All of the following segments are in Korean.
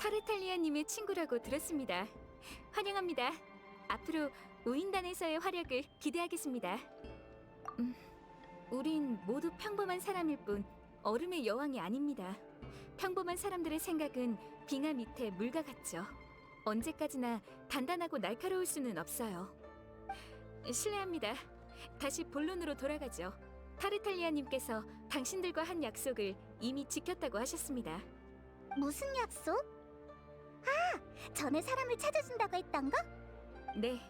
타르탈리아님의 친구라고 들었습니다. 환영합니다. 앞으로 우인단에서의 활약을 기대하겠습니다. 우린 모두 평범한 사람일 뿐 얼음의 여왕이 아닙니다. 평범한 사람들의 생각은 빙하 밑에 물과 같죠. 언제까지나 단단하고 날카로울 수는 없어요. 실례합니다. 다시 본론으로 돌아가죠. 타르탈리아님께서 당신들과 한 약속을 이미 지켰다고 하셨습니다. 무슨 약속? 전에 사람을 찾아준다고 했던 거? 네,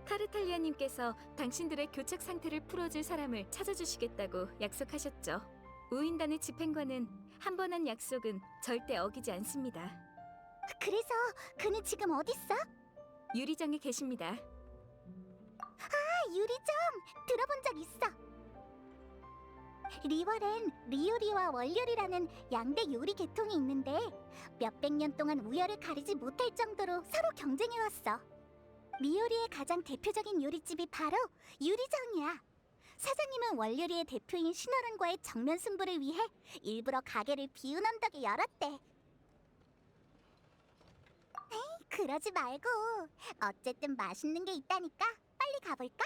타르탈리아님께서 당신들의 교착 상태를 풀어줄 사람을 찾아주시겠다고 약속하셨죠. 우인단의 집행관은 한 번 한 약속은 절대 어기지 않습니다. 그래서 그는 지금 어딨어? 유리정에 계십니다. 유리점! 들어본 적 있어. 리월엔 리오리와 월요리라는 양대 요리 계통이 있는데 몇백 년 동안 우열을 가리지 못할 정도로 서로 경쟁해왔어. 리오리의 가장 대표적인 요리집이 바로 유리정이야. 사장님은 월요리의 대표인 신월원과의 정면 승부를 위해 일부러 가게를 비운 언덕에 열었대. 에이, 그러지 말고 어쨌든 맛있는 게 있다니까 빨리 가볼까?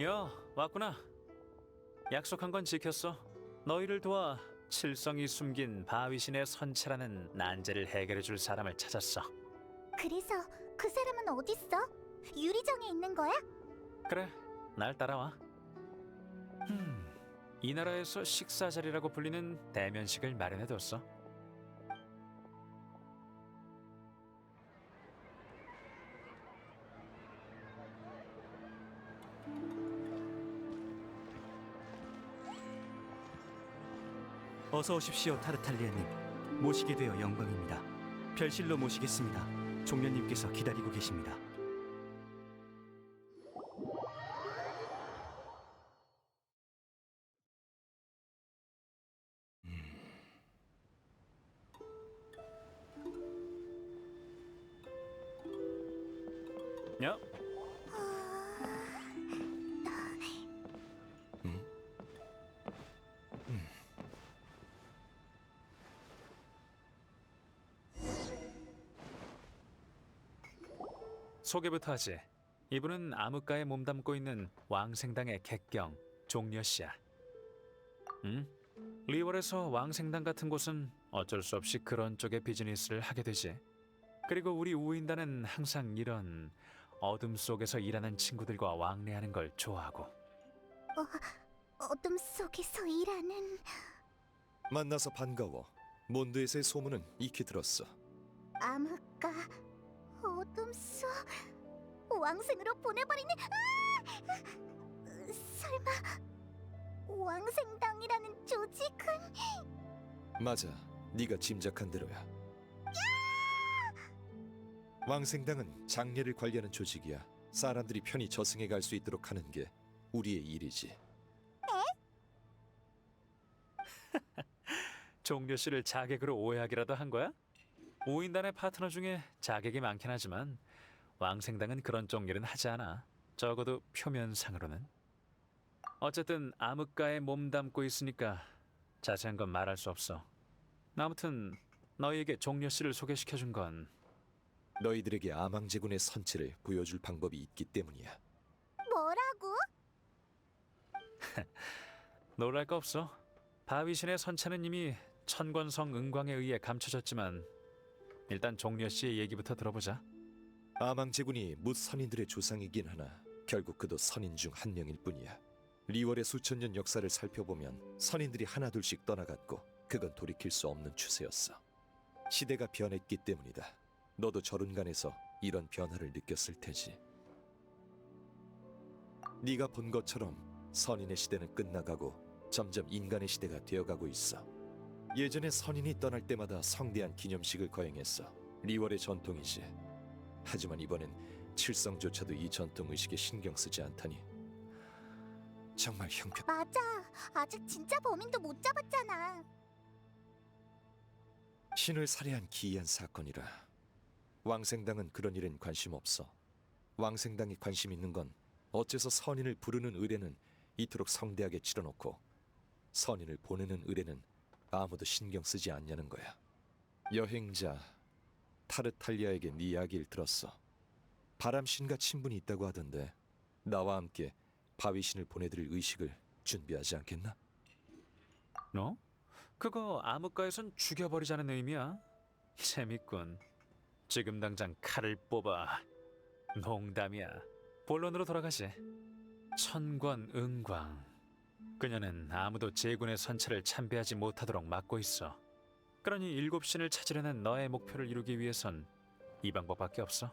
야, 왔구나. 약속한 건 지켰어. 너희를 도와 칠성이 숨긴 바위신의 선체라는 난제를 해결해 줄 사람을 찾았어. 그래서 그 사람은 어딨어? 유리정에 있는 거야? 그래, 날 따라와. 이 나라에서 식사 자리라고 불리는 대면식을 마련해뒀어. 어서 오십시오, 타르탈리아님. 모시게 되어 영광입니다. 별실로 모시겠습니다. 종려님께서 기다리고 계십니다. 야, 소개부터 하지. 이분은 암흑가에 몸담고 있는 왕생당의 객경 종려씨야. 리월에서 왕생당 같은 곳은 어쩔 수 없이 그런 쪽의 비즈니스를 하게 되지. 그리고 우리 우인단은 항상 이런 어둠 속에서 일하는 친구들과 왕래하는 걸 좋아하고. 어둠 속에서 일하는 만나서 반가워. 몬드에서의 소문은 익히 들었어. 암흑가 어둠 속 왕생으로 보내버리네. 설마 왕생당이라는 조직은? 맞아, 네가 짐작한 대로야. 왕생당은 장례를 관리하는 조직이야. 사람들이 편히 저승에 갈 수 있도록 하는 게 우리의 일이지. 종려씨를 자객으로 오해하기라도 한 거야? 우인단의 파트너 중에 자객이 많긴 하지만 왕생당은 그런 쪽 일은 하지 않아. 적어도 표면상으로는. 어쨌든 암흑가에 몸담고 있으니까 자세한 건 말할 수 없어. 아무튼 너희에게 종려씨를 소개시켜준 건 너희들에게 아망제군의 선체를 보여줄 방법이 있기 때문이야. 뭐라고? 놀랄 거 없어. 바위신의 선체는 이미 천권성 은광에 의해 감춰졌지만 일단 종려씨의 얘기부터 들어보자. 아망제군이 뭇 선인들의 조상이긴 하나 결국 그도 선인 중 한 명일 뿐이야. 리월의 수천 년 역사를 살펴보면 선인들이 하나둘씩 떠나갔고 그건 돌이킬 수 없는 추세였어. 시대가 변했기 때문이다. 너도 저룬간에서 이런 변화를 느꼈을 테지. 네가 본 것처럼 선인의 시대는 끝나가고 점점 인간의 시대가 되어가고 있어. 예전에 선인이 떠날 때마다 성대한 기념식을 거행했어. 리월의 전통이지. 하지만 이번엔 칠성조차도 이 전통 의식에 신경 쓰지 않다니 정말 형편. 맞아. 아직 진짜 범인도 못 잡았잖아. 신을 살해한 기이한 사건이라. 왕생당은 그런 일엔 관심 없어. 왕생당이 관심 있는 건 어째서 선인을 부르는 의례는 이토록 성대하게 치러놓고 선인을 보내는 의례는 아무도 신경 쓰지 않냐는 거야. 여행자 타르탈리아에게 네 이야기를 들었어. 바람신과 친분이 있다고 하던데 나와 함께 바위신을 보내드릴 의식을 준비하지 않겠나? 너? 그거 암흑가에선 죽여버리자는 의미야. 재밌군. 지금 당장 칼을 뽑아. 농담이야. 본론으로 돌아가지. 천권 은광. 그녀는 아무도 제군의 선체를 참배하지 못하도록 막고 있어. 그러니 일곱 신을 찾으려는 너의 목표를 이루기 위해선 이 방법밖에 없어.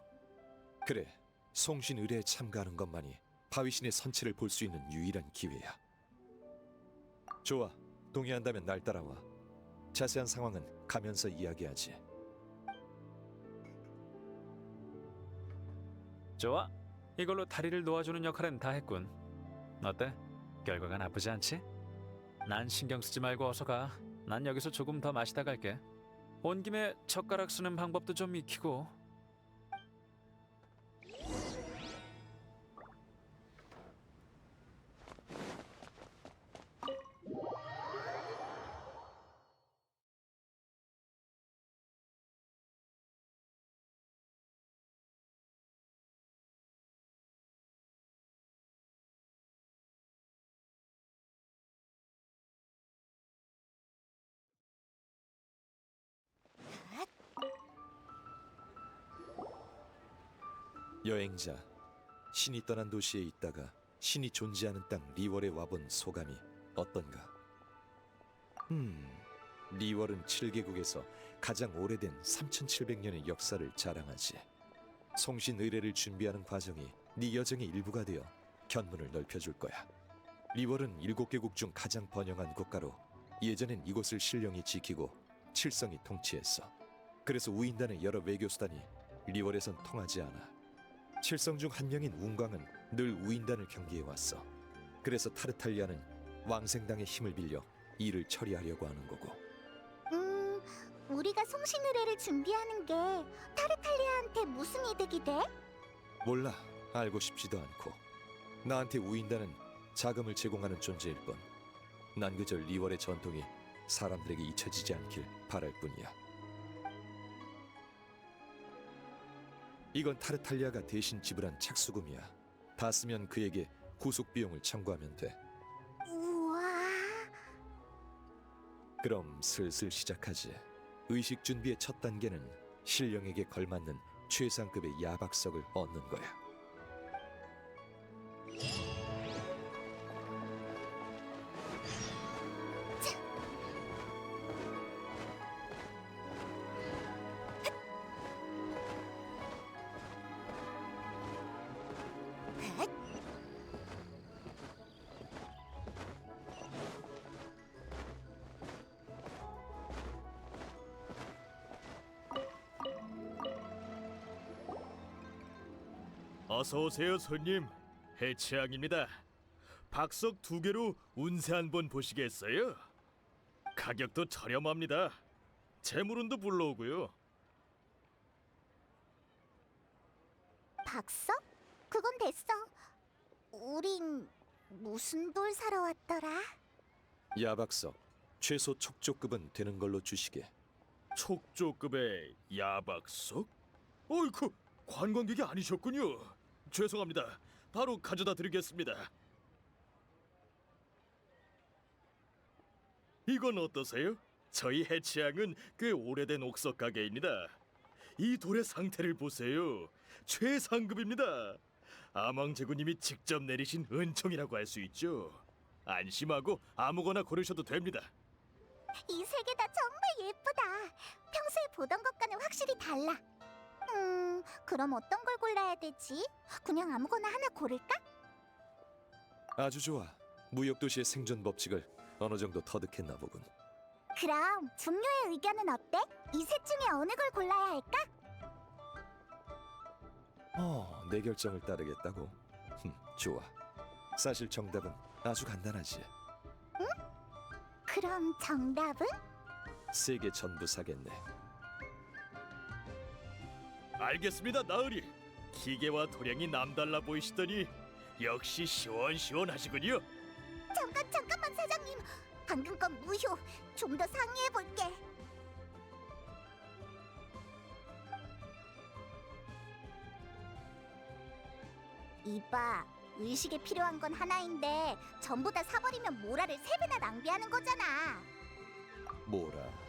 그래, 송신 의례에 참가하는 것만이 바위신의 선체를 볼 수 있는 유일한 기회야. 좋아, 동의한다면 날 따라와. 자세한 상황은 가면서 이야기하지. 좋아. 이걸로 다리를 놓아주는 역할은 다 했군. 어때? 결과가 나쁘지 않지? 난 신경 쓰지 말고 어서 가. 난 여기서 조금 더 마시다 갈게. 온 김에 젓가락 쓰는 방법도 좀 익히고. 여행자, 신이 떠난 도시에 있다가 신이 존재하는 땅 리월에 와본 소감이 어떤가? 리월은 7개국에서 가장 오래된 3700년의 역사를 자랑하지. 송신 의례를 준비하는 과정이 네 여정의 일부가 되어 견문을 넓혀줄 거야. 리월은 7개국 중 가장 번영한 국가로 예전엔 이곳을 신령히 지키고 칠성이 통치했어. 그래서 우인단의 여러 외교수단이 리월에선 통하지 않아. 칠성 중 한 명인 운광은 늘 우인단을 경계해왔어. 그래서 타르탈리아는 왕생당의 힘을 빌려 일을 처리하려고 하는 거고. 우리가 송신 의례를 준비하는 게 타르탈리아한테 무슨 이득이 돼? 몰라, 알고 싶지도 않고. 나한테 우인단은 자금을 제공하는 존재일 뿐. 난 그저 리월의 전통이 사람들에게 잊혀지지 않길 바랄 뿐이야. 이건 타르탈리아가 대신 지불한 착수금이야. 다 쓰면 그에게 구속 비용을 청구하면 돼. 우와. 그럼 슬슬 시작하지. 의식 준비의 첫 단계는 신령에게 걸맞는 최상급의 야박석을 얻는 거야. 어서 오세요, 손님. 해치양입니다. 박석 2개로 운세 한번 보시겠어요? 가격도 저렴합니다. 재물운도 불러오고요. 박석? 그건 됐어. 우린 무슨 돌 사러 왔더라? 야박석, 최소 촉조급은 되는 걸로 주시게. 촉조급의 야박석? 어이쿠, 관광객이 아니셨군요. 죄송합니다. 바로 가져다 드리겠습니다. 이건 어떠세요? 저희 해치양은 꽤 오래된 옥석 가게입니다. 이 돌의 상태를 보세요. 최상급입니다. 아망제구님이 직접 내리신 은총이라고 할 수 있죠. 안심하고 아무거나 고르셔도 됩니다. 이 세 개 다 정말 예쁘다. 평소에 보던 것과는 확실히 달라. 그럼 어떤 걸 골라야 되지? 그냥 아무거나 하나 고를까? 아주 좋아. 무역도시의 생존 법칙을 어느 정도 터득했나 보군. 그럼 종료의 의견은 어때? 이 셋 중에 어느 걸 골라야 할까? 내 결정을 따르겠다고? 좋아. 사실 정답은 아주 간단하지. 그럼 정답은? 세계 전부 사겠네. 알겠습니다, 나으리. 기계와 도량이 남달라 보이시더니 역시 시원시원하시군요. 잠깐만 사장님. 방금 건 무효. 좀 더 상의해 볼게. 이봐, 의식에 필요한 건 하나인데 전부 다 사버리면 모라를 3배나 낭비하는 거잖아. 뭐라?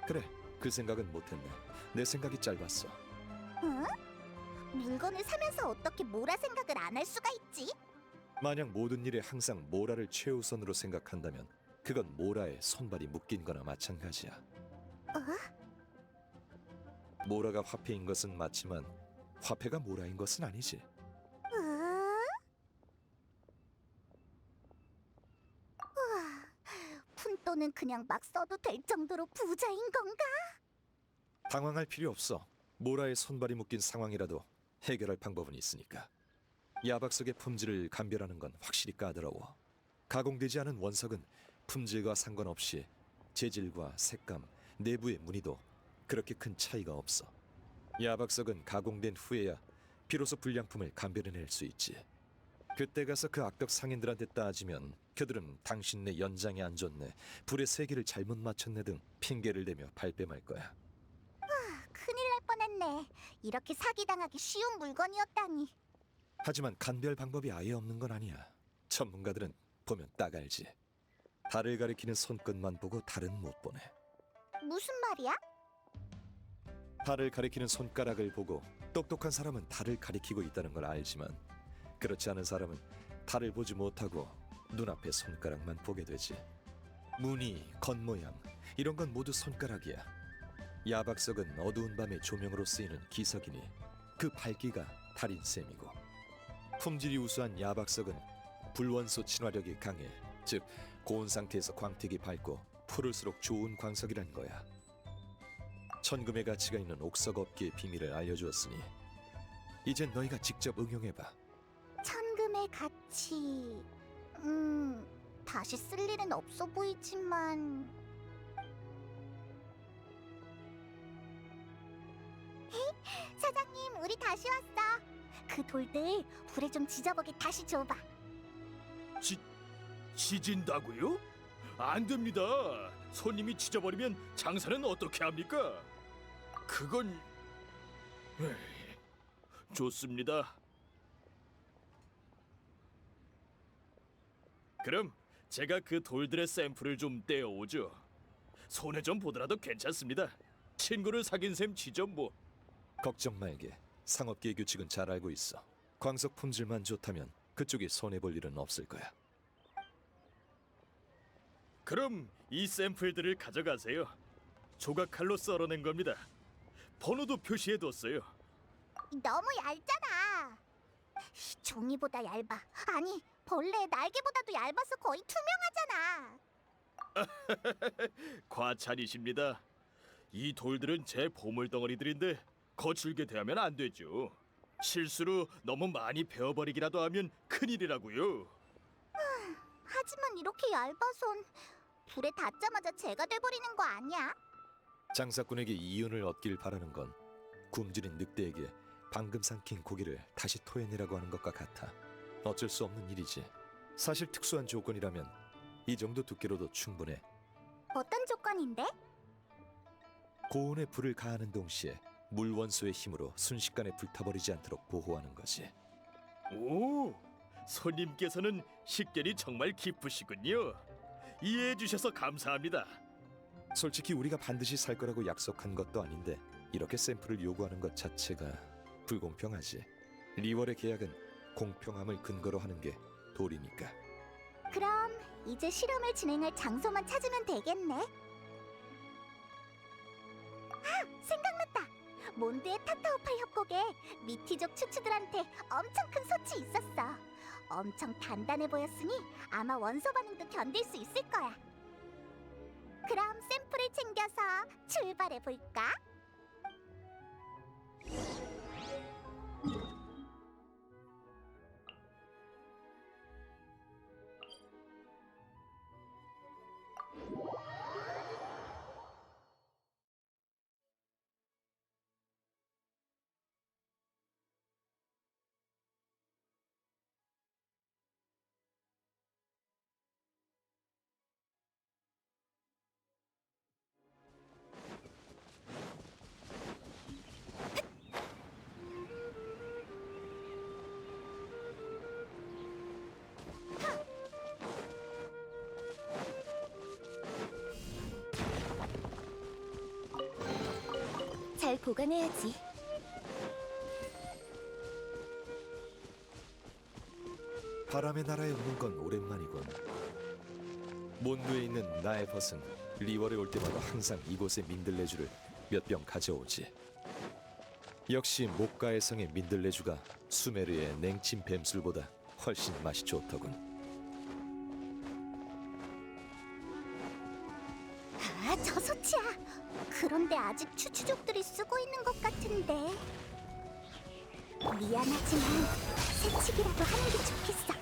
그래, 그 생각은 못했네. 내 생각이 짧았어. 응? 물건을 사면서 어떻게 모라 생각을 안 할 수가 있지? 만약 모든 일에 항상 모라를 최우선으로 생각한다면 그건 모라에 손발이 묶인 거나 마찬가지야. 모라가 화폐인 것은 맞지만 화폐가 모라인 것은 아니지. 우와, 푼돈은 그냥 막 써도 될 정도로 부자인 건가? 당황할 필요 없어. 모라에 손발이 묶인 상황이라도 해결할 방법은 있으니까. 야박석의 품질을 감별하는 건 확실히 까다로워. 가공되지 않은 원석은 품질과 상관없이 재질과 색감, 내부의 무늬도 그렇게 큰 차이가 없어. 야박석은 가공된 후에야 비로소 불량품을 감별해낼 수 있지. 그때 가서 그 악덕 상인들한테 따지면 그들은 당신네 연장이 안 좋네, 불의 세기를 잘못 맞췄네 등 핑계를 대며 발뺌할 거야. 큰일 날 뻔했네. 이렇게 사기당하기 쉬운 물건이었다니. 하지만 감별 방법이 아예 없는 건 아니야. 전문가들은 보면 딱 알지. 달을 가리키는 손끝만 보고 달은 못 보네. 무슨 말이야? 달을 가리키는 손가락을 보고 똑똑한 사람은 달을 가리키고 있다는 걸 알지만 그렇지 않은 사람은 달을 보지 못하고 눈앞의 손가락만 보게 되지. 무늬, 겉모양 이런 건 모두 손가락이야. 야박석은 어두운 밤의 조명으로 쓰이는 기석이니 그 밝기가 달인 셈이고, 품질이 우수한 야박석은 불원소 친화력이 강해. 즉 고온 상태에서 광택이 밝고 푸를수록 좋은 광석이란 거야. 천금의 가치가 있는 옥석 업계의 비밀을 알려주었으니 이젠 너희가 직접 응용해봐. 천금의 가치... 다시 쓸 일은 없어 보이지만... 사장님, 우리 다시 왔어. 그 돌들 불에 좀 지져보게 다시 줘봐. 지진다고요? 안 됩니다. 손님이 지져버리면 장사는 어떻게 합니까? 그건... 에이, 좋습니다. 그럼 제가 그 돌들의 샘플을 좀 떼어오죠. 손에 좀 보더라도 괜찮습니다. 친구를 사귄 셈 지죠 뭐. 걱정 말게. 상업계의 규칙은 잘 알고 있어. 광석 품질만 좋다면 그쪽이 손해볼 일은 없을 거야. 그럼 이 샘플들을 가져가세요. 조각칼로 썰어낸 겁니다. 번호도 표시해뒀어요. 너무 얇잖아. 종이보다 얇아. 아니, 벌레의 날개보다도 얇아서 거의 투명하잖아. 과찬이십니다. 이 돌들은 제 보물덩어리들인데 거칠게 대하면 안 되죠. 실수로 너무 많이 베어버리기라도 하면 큰일이라고요. 하지만 이렇게 얇아선 불에 닿자마자 재가 돼버리는 거 아니야? 장사꾼에게 이윤을 얻길 바라는 건 굶주린 늑대에게 방금 삼킨 고기를 다시 토해내라고 하는 것과 같아. 어쩔 수 없는 일이지. 사실 특수한 조건이라면 이 정도 두께로도 충분해. 어떤 조건인데? 고온에 불을 가하는 동시에 물 원소의 힘으로 순식간에 불타버리지 않도록 보호하는 거지. 오, 손님께서는 식견이 정말 깊으시군요. 이해해 주셔서 감사합니다. 솔직히 우리가 반드시 살 거라고 약속한 것도 아닌데 이렇게 샘플을 요구하는 것 자체가 불공평하지. 리월의 계약은 공평함을 근거로 하는 게 도리니까. 그럼 이제 실험을 진행할 장소만 찾으면 되겠네. 아, 생각났다. 몬드의 타타오팔 협곡에 미티족 추추들한테 엄청 큰 솥이 있었어. 엄청 단단해 보였으니 아마 원소 반응도 견딜 수 있을 거야. 그럼 샘플을 챙겨서 출발해 볼까? 잘 보관해야지. 바람의 나라에 오는 건 오랜만이군. 몬드에 있는 나의 벗은 리월에 올 때마다 항상 이곳의 민들레주를 몇 병 가져오지. 역시 목가의 성의 민들레주가 수메르의 냉친 뱀술보다 훨씬 맛이 좋더군. 아, 저 솥이야. 그런데 아직 추추족들이 쓰고 있는 것 같은데. 미안하지만 새치기라도 하는 게 좋겠어.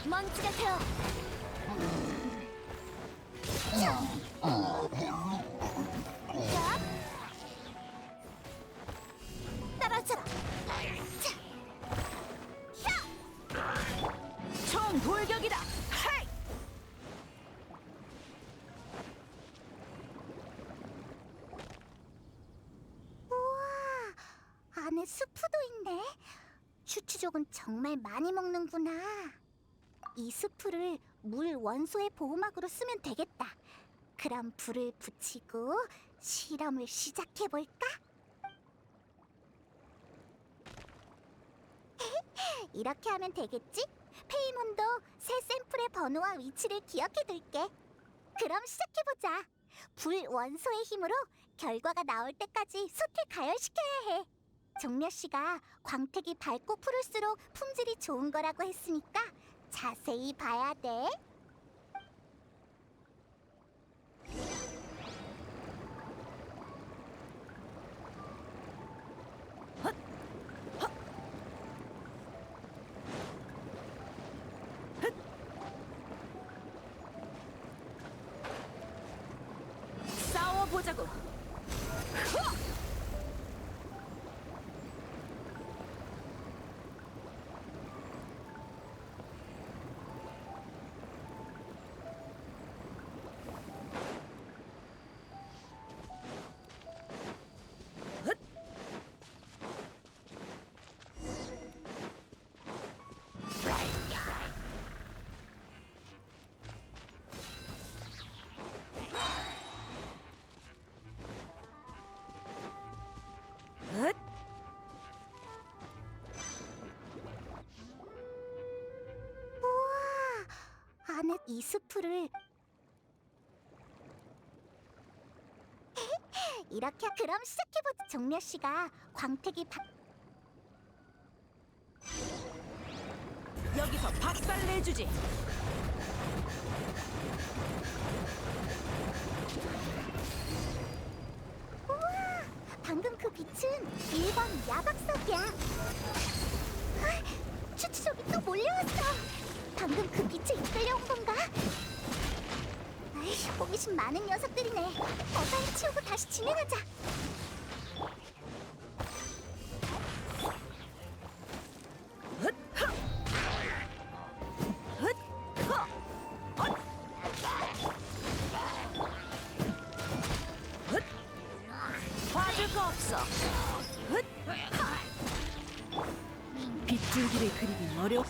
먼지 같아요. 떨어져라. 총 돌격이다. 헤이! 우와, 안에 스프도 있네. 추추족은 정말 많이 먹는구나. 이 스프를 물 원소의 보호막으로 쓰면 되겠다. 그럼 불을 붙이고 실험을 시작해볼까? 이렇게 하면 되겠지? 페이몬도 새 샘플의 번호와 위치를 기억해둘게. 그럼 시작해보자. 불 원소의 힘으로 결과가 나올 때까지 솥을 가열시켜야 해. 종려 씨가 광택이 밝고 푸를수록 품질이 좋은 거라고 했으니까 자세히 봐야 돼. 싸워보자고. 우와, 안에 이 스프를 이렇게. 그럼 시작해보자. 종려 씨가 광택이 여기서 박살 내주지. 방금 그 빛은 1번 야박석이야. 추추족이 또 몰려왔어. 방금 그 빛에 이끌려온 건가? 아이, 호기심 많은 녀석들이네. 어서 치우고 다시 진행하자. 봐줄 거 없어. 빗줄기를 그리기 어려.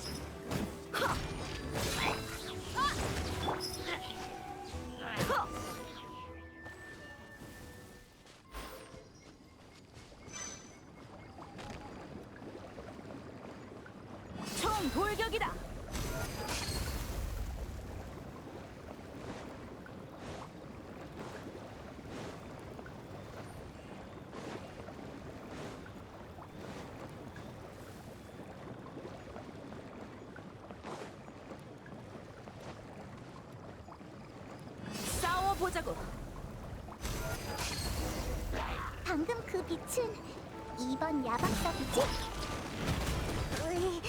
총 돌격이다. 하자고. 방금 그 빛은 2번 야박사 빛이? 으이,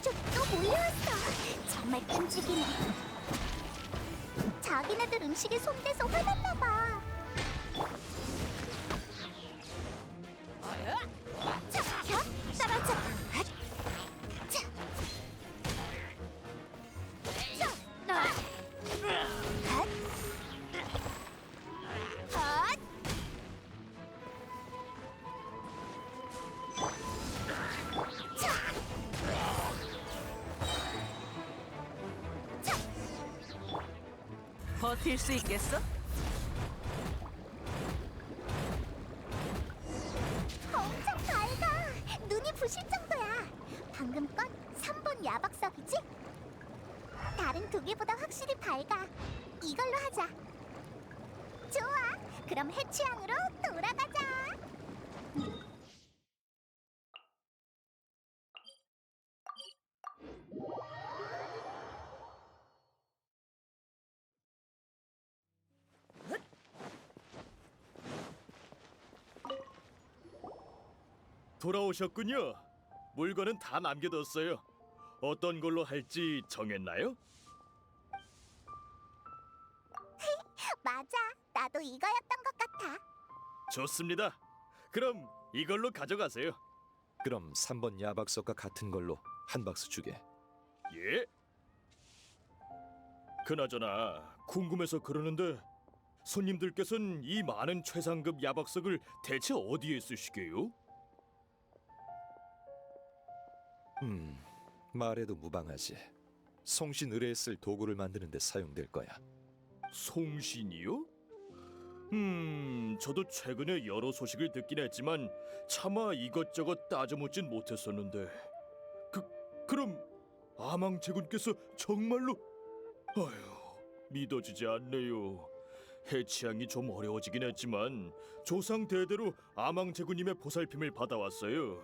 또 몰려왔어. 정말 끔찍이네. 자기네들 음식에 손대서 화났나 봐. 자, 떨어져. 자. 버틸 수 있겠어? 엄청 밝아. 눈이 부실 정도야. 방금 건 3번 야박석이지? 다른 두 개보다 확실히 밝아. 이걸로 하자. 좋아. 그럼 해취향으로 돌아가자. 돌아오셨군요. 물건은 다 남겨뒀어요. 어떤 걸로 할지 정했나요? 맞아. 나도 이거였던 것 같아. 좋습니다. 그럼 이걸로 가져가세요. 그럼 3번 야박석과 같은 걸로 한 박스 주게. 예. 그나저나 궁금해서 그러는데 손님들께서는 이 많은 최상급 야박석을 대체 어디에 쓰시게요? 말해도 무방하지. 송신 의뢰에 쓸 도구를 만드는 데 사용될 거야. 송신이요? 저도 최근에 여러 소식을 듣긴 했지만 차마 이것저것 따져묻진 못했었는데 그럼 아망제군께서 정말로 아휴 믿어지지 않네요. 해치향이 좀 어려워지긴 했지만 조상 대대로 아망제군님의 보살핌을 받아왔어요.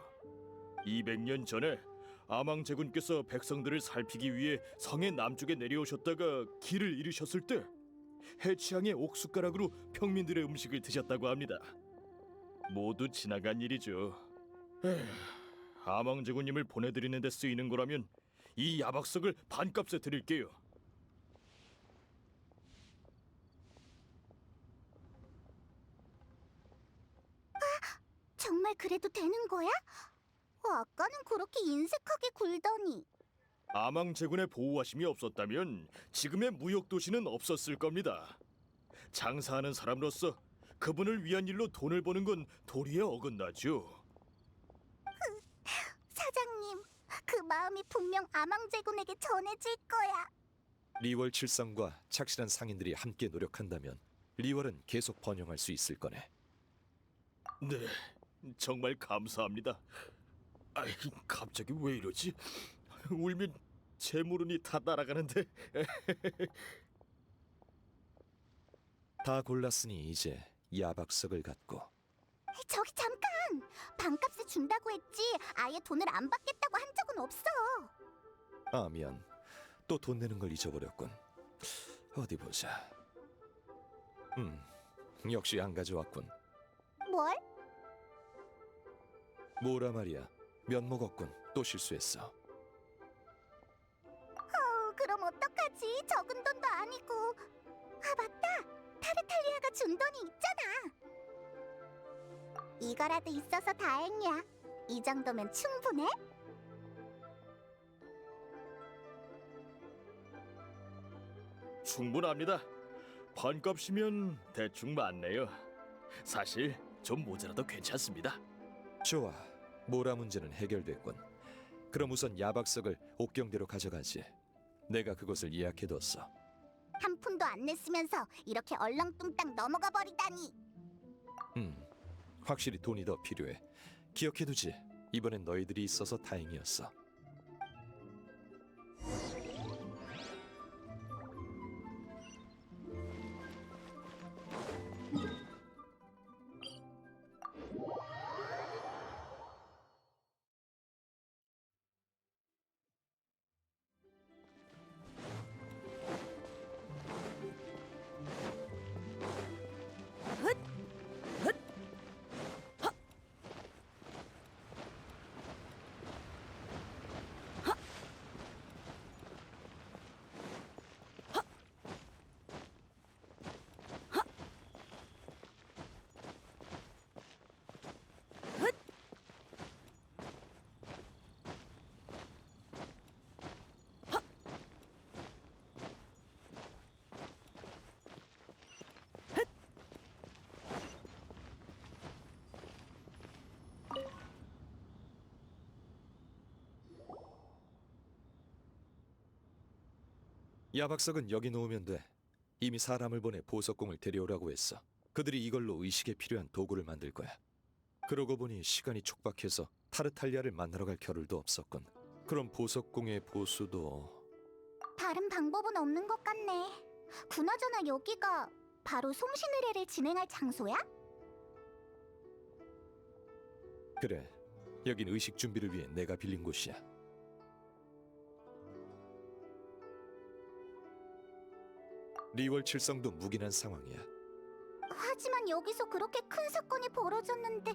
200년 전에 아망제군께서 백성들을 살피기 위해 성의 남쪽에 내려오셨다가 길을 잃으셨을 때 해치향의 옥숟가락으로 평민들의 음식을 드셨다고 합니다. 모두 지나간 일이죠. 에휴, 아망제군님을 보내드리는 데 쓰이는 거라면 이 야박석을 반값에 드릴게요. 정말 그래도 되는 거야? 아까는 그렇게 인색하게 굴더니. 아망제군의 보호하심이 없었다면 지금의 무역도시는 없었을 겁니다. 장사하는 사람으로서 그분을 위한 일로 돈을 버는 건 도리에 어긋나죠. 사장님, 그 마음이 분명 아망제군에게 전해질 거야. 리월 칠성과 착실한 상인들이 함께 노력한다면 리월은 계속 번영할 수 있을 거네. 네, 정말 감사합니다. 아이, 갑자기 왜 이러지? 울면 제 물은이 다 날아가는데. 다 골랐으니 이제 야박석을 갖고. 저기 잠깐! 반값에 준다고 했지 아예 돈을 안 받겠다고 한 적은 없어. 아, 미안. 또 돈 내는 걸 잊어버렸군. 어디 보자. 역시 안 가져왔군. 뭘? 뭐라 말이야. 면목 없군. 또 실수했어. 그럼 어떡하지? 적은 돈도 아니고. 아, 맞다! 타르탈리아가 준 돈이 있잖아. 이거라도 있어서 다행이야. 이 정도면 충분해? 충분합니다. 반값이면 대충 맞네요. 사실 좀 모자라도 괜찮습니다. 좋아. 모라 문제는 해결됐군. 그럼 우선 야박석을 옥경대로 가져가지. 내가 그곳을 예약해뒀어. 한 푼도 안 냈으면서 이렇게 얼렁뚱땅 넘어가 버리다니. 확실히 돈이 더 필요해. 기억해두지. 이번엔 너희들이 있어서 다행이었어. 야박석은 여기 놓으면 돼. 이미 사람을 보내 보석공을 데려오라고 했어. 그들이 이걸로 의식에 필요한 도구를 만들 거야. 그러고 보니 시간이 촉박해서 타르탈리아를 만나러 갈 겨를도 없었군. 그럼 보석공의 보수도... 다른 방법은 없는 것 같네. 그나저나 여기가 바로 송신의례를 진행할 장소야? 그래, 여긴 의식 준비를 위해 내가 빌린 곳이야. 리월 칠성도 묵인한 상황이야. 하지만 여기서 그렇게 큰 사건이 벌어졌는데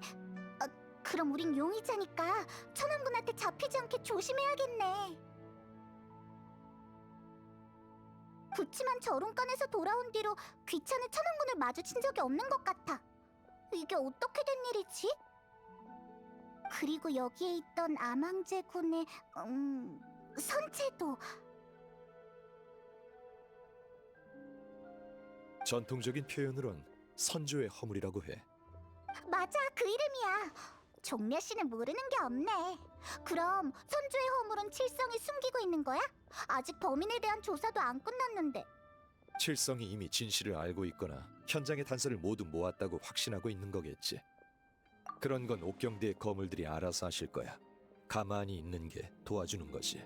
그럼 우린 용의자니까 천왕군한테 잡히지 않게 조심해야겠네. 그치만 저룬간에서 돌아온 뒤로 귀찮은 천왕군을 마주친 적이 없는 것 같아. 이게 어떻게 된 일이지? 그리고 여기에 있던 아망제군의 선체도... 전통적인 표현으론 선조의 허물이라고 해. 맞아, 그 이름이야. 종려 씨는 모르는 게 없네. 그럼 선조의 허물은 칠성이 숨기고 있는 거야? 아직 범인에 대한 조사도 안 끝났는데. 칠성이 이미 진실을 알고 있거나 현장의 단서를 모두 모았다고 확신하고 있는 거겠지. 그런 건 옥경대의 거물들이 알아서 하실 거야. 가만히 있는 게 도와주는 거지.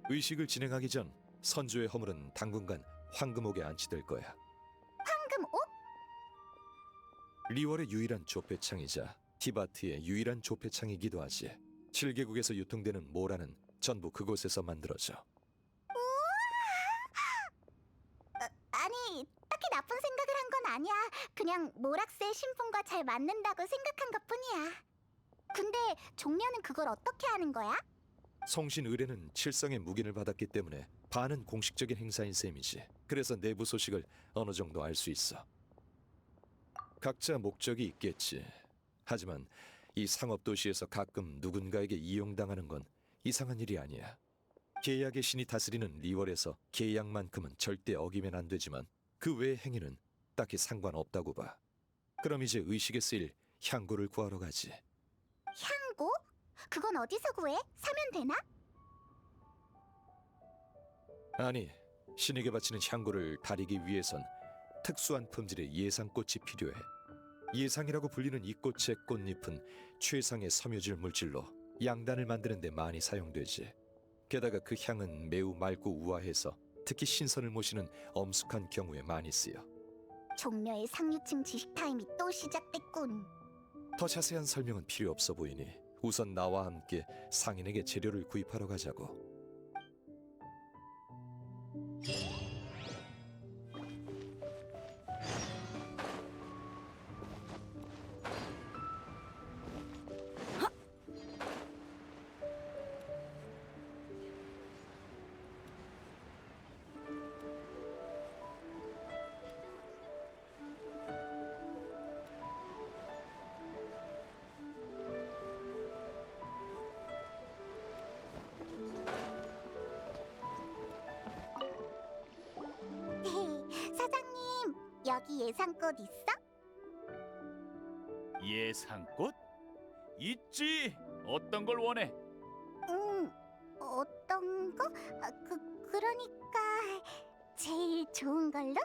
의식을 진행하기 전 선조의 허물은 당분간 황금옥에 안치될 거야. 황금옥? 리월의 유일한 조폐창이자 티바트의 유일한 조폐창이기도 하지. 7개국에서 유통되는 모라는 전부 그곳에서 만들어져. 아니, 딱히 나쁜 생각을 한 건 아니야. 그냥 모락스의 신분과 잘 맞는다고 생각한 것뿐이야. 근데 종려는 그걸 어떻게 하는 거야? 송신 의뢰는 칠성의 묵인을 받았기 때문에 반은 공식적인 행사인 셈이지. 그래서 내부 소식을 어느 정도 알 수 있어. 각자 목적이 있겠지. 하지만 이 상업 도시에서 가끔 누군가에게 이용당하는 건 이상한 일이 아니야. 계약의 신이 다스리는 리월에서 계약만큼은 절대 어기면 안 되지만 그 외의 행위는 딱히 상관없다고 봐. 그럼 이제 의식에 쓰일 향고를 구하러 가지. 향고? 그건 어디서 구해? 사면 되나? 아니, 신에게 바치는 향고를 다리기 위해선 특수한 품질의 예상꽃이 필요해. 예상이라고 불리는 이 꽃의 꽃잎은 최상의 섬유질 물질로 양단을 만드는 데 많이 사용되지. 게다가 그 향은 매우 맑고 우아해서 특히 신선을 모시는 엄숙한 경우에 많이 쓰여. 종려의 상류층 지식 타임이 또 시작됐군. 더 자세한 설명은 필요 없어 보이니 우선 나와 함께 상인에게 재료를 구입하러 가자고. 사장님, 여기 예상꽃 있어? 예상꽃? 있지. 어떤 걸 원해? 어떤 거? 그러니까 제일 좋은 걸로?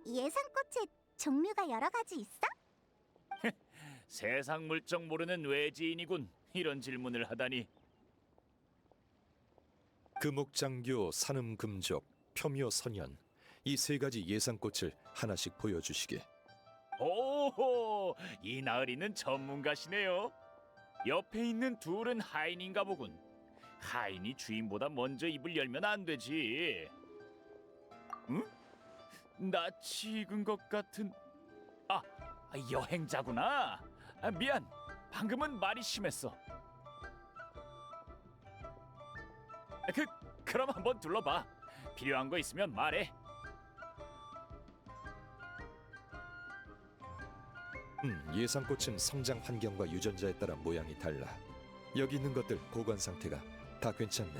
예상꽃에 종류가 여러 가지 있어? 세상 물정 모르는 외지인이군. 이런 질문을 하다니. 금옥장교, 산음금족, 표묘선연 이 세 가지 예상꽃을 하나씩 보여주시게. 오호, 이 나으리는 전문가시네요. 옆에 있는 둘은 하인인가 보군. 하인이 주인보다 먼저 입을 열면 안 되지. 응? 낯이 익은 것 같은... 아, 여행자구나. 미안, 방금은 말이 심했어. 그럼 한번 둘러봐. 필요한 거 있으면 말해. 예상꽃은 성장 환경과 유전자에 따라 모양이 달라. 여기 있는 것들 보관 상태가 다 괜찮네.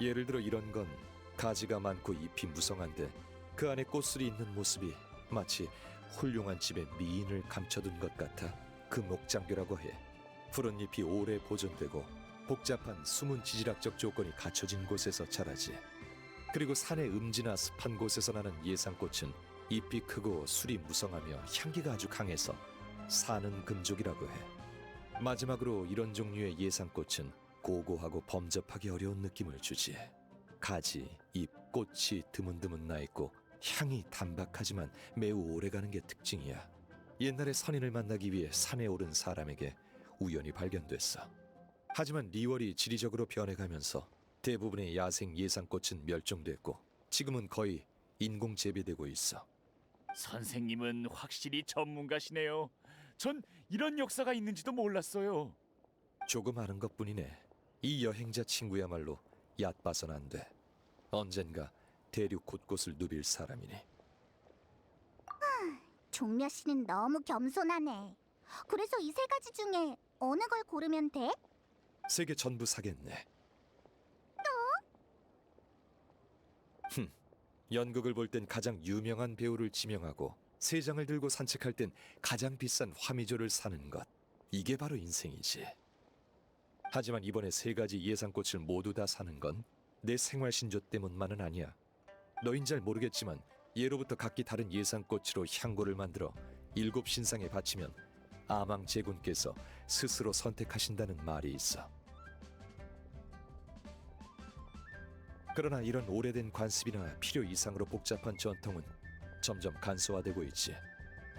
예를 들어 이런 건 가지가 많고 잎이 무성한데 그 안에 꽃술이 있는 모습이 마치 훌륭한 집의 미인을 감춰둔 것 같아 금옥장교라고 해. 푸른 잎이 오래 보존되고 복잡한 숨은 지질학적 조건이 갖춰진 곳에서 자라지. 그리고 산의 음지나 습한 곳에서 나는 예상꽃은 잎이 크고 술이 무성하며 향기가 아주 강해서 사는 금족이라고 해. 마지막으로 이런 종류의 예상꽃은 고고하고 범접하기 어려운 느낌을 주지. 가지, 잎, 꽃이 드문드문 나 있고 향이 단박하지만 매우 오래가는 게 특징이야. 옛날에 선인을 만나기 위해 산에 오른 사람에게 우연히 발견됐어. 하지만 리월이 지리적으로 변해가면서 대부분의 야생 예상꽃은 멸종됐고 지금은 거의 인공 재배되고 있어. 선생님은 확실히 전문가시네요. 전 이런 역사가 있는지도 몰랐어요. 조금 아는 것뿐이네. 이 여행자 친구야말로 얕봐선 안 돼. 언젠가 대륙 곳곳을 누빌 사람이니. 종려 씨는 너무 겸손하네. 그래서 이 세 가지 중에 어느 걸 고르면 돼? 세 개 전부 사겠네. 연극을 볼 땐 가장 유명한 배우를 지명하고 세 장을 들고 산책할 땐 가장 비싼 화미조를 사는 것. 이게 바로 인생이지. 하지만 이번에 세 가지 예상꽃을 모두 다 사는 건 내 생활 신조 때문만은 아니야. 너흰 잘 모르겠지만 예로부터 각기 다른 예상꽃으로 향고를 만들어 7 신상에 바치면 아망 제군께서 스스로 선택하신다는 말이 있어. 그러나 이런 오래된 관습이나 필요 이상으로 복잡한 전통은 점점 간소화되고 있지.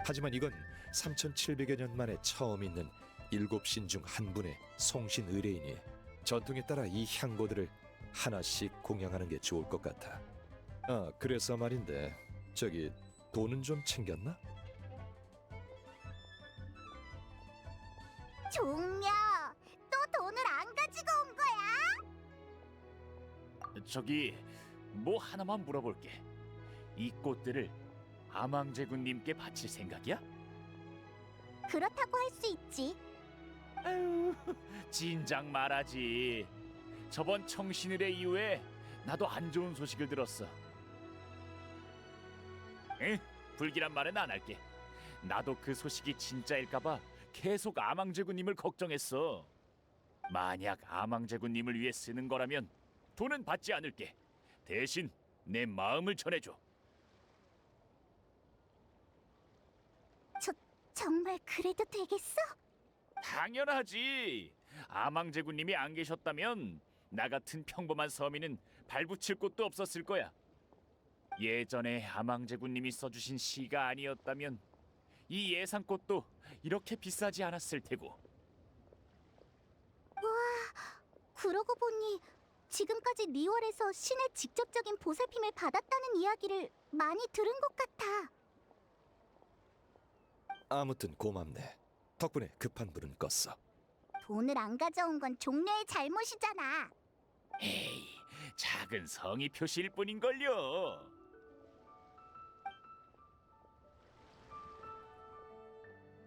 하지만 이건 3700여 년 만에 처음 있는 7신 중 한 분의 송신 의뢰인이 전통에 따라 이 향고들을 하나씩 공양하는 게 좋을 것 같아. 아, 그래서 말인데 저기 돈은 좀 챙겼나? 종려, 또 돈을 안 가지고 온 거야? 저기 뭐 하나만 물어볼게. 이 꽃들을 아망제군님께 바칠 생각이야? 그렇다고 할 수 있지. 아유, 진작 말하지. 저번 청신일의 이후에 나도 안 좋은 소식을 들었어. 응, 불길한 말은 안 할게. 나도 그 소식이 진짜일까봐 계속 아망제군님을 걱정했어. 만약 아망제군님을 위해 쓰는 거라면 돈은 받지 않을게. 대신 내 마음을 전해줘. 정말 그래도 되겠어? 당연하지. 아망제군님이 안 계셨다면 나 같은 평범한 서민은 발붙일 곳도 없었을 거야. 예전에 아망제군님이 써주신 시가 아니었다면 이 예상꽃도 이렇게 비싸지 않았을 테고. 그러고 보니 지금까지 리월에서 신의 직접적인 보살핌을 받았다는 이야기를 많이 들은 것 같아. 아무튼 고맙네. 덕분에 급한 불은 껐어. 돈을 안 가져온 건 종려의 잘못이잖아. 에이, 작은 성의 표시일 뿐인걸요.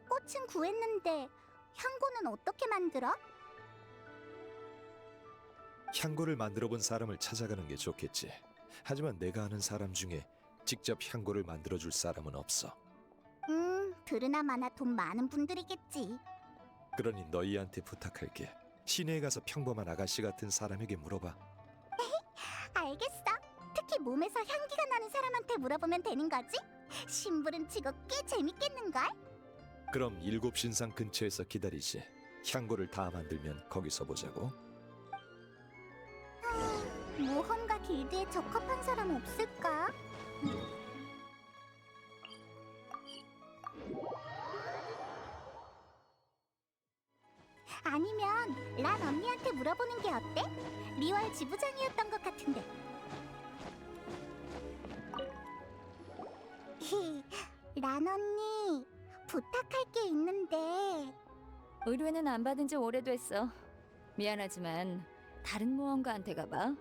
꽃은 구했는데 향고는 어떻게 만들어? 향고를 만들어 본 사람을 찾아가는 게 좋겠지. 하지만 내가 아는 사람 중에 직접 향고를 만들어 줄 사람은 없어. 들으나 마나 돈 많은 분들이겠지. 그러니 너희한테 부탁할게. 시내에 가서 평범한 아가씨 같은 사람에게 물어봐. 알겠어. 특히 몸에서 향기가 나는 사람한테 물어보면 되는 거지? 심부름 치고 꽤 재밌겠는걸? 그럼 7 신상 근처에서 기다리지. 향고를 다 만들면 거기서 보자고. 모험가 길드에 적합한 사람 없을까? 아니면 란 언니한테 물어보는 게 어때? 리월 지부장이었던 것 같은데. 란 언니, 부탁할 게 있는데. 의뢰는 안 받은 지 오래됐어. 미안하지만 다른 모험가한테 가봐.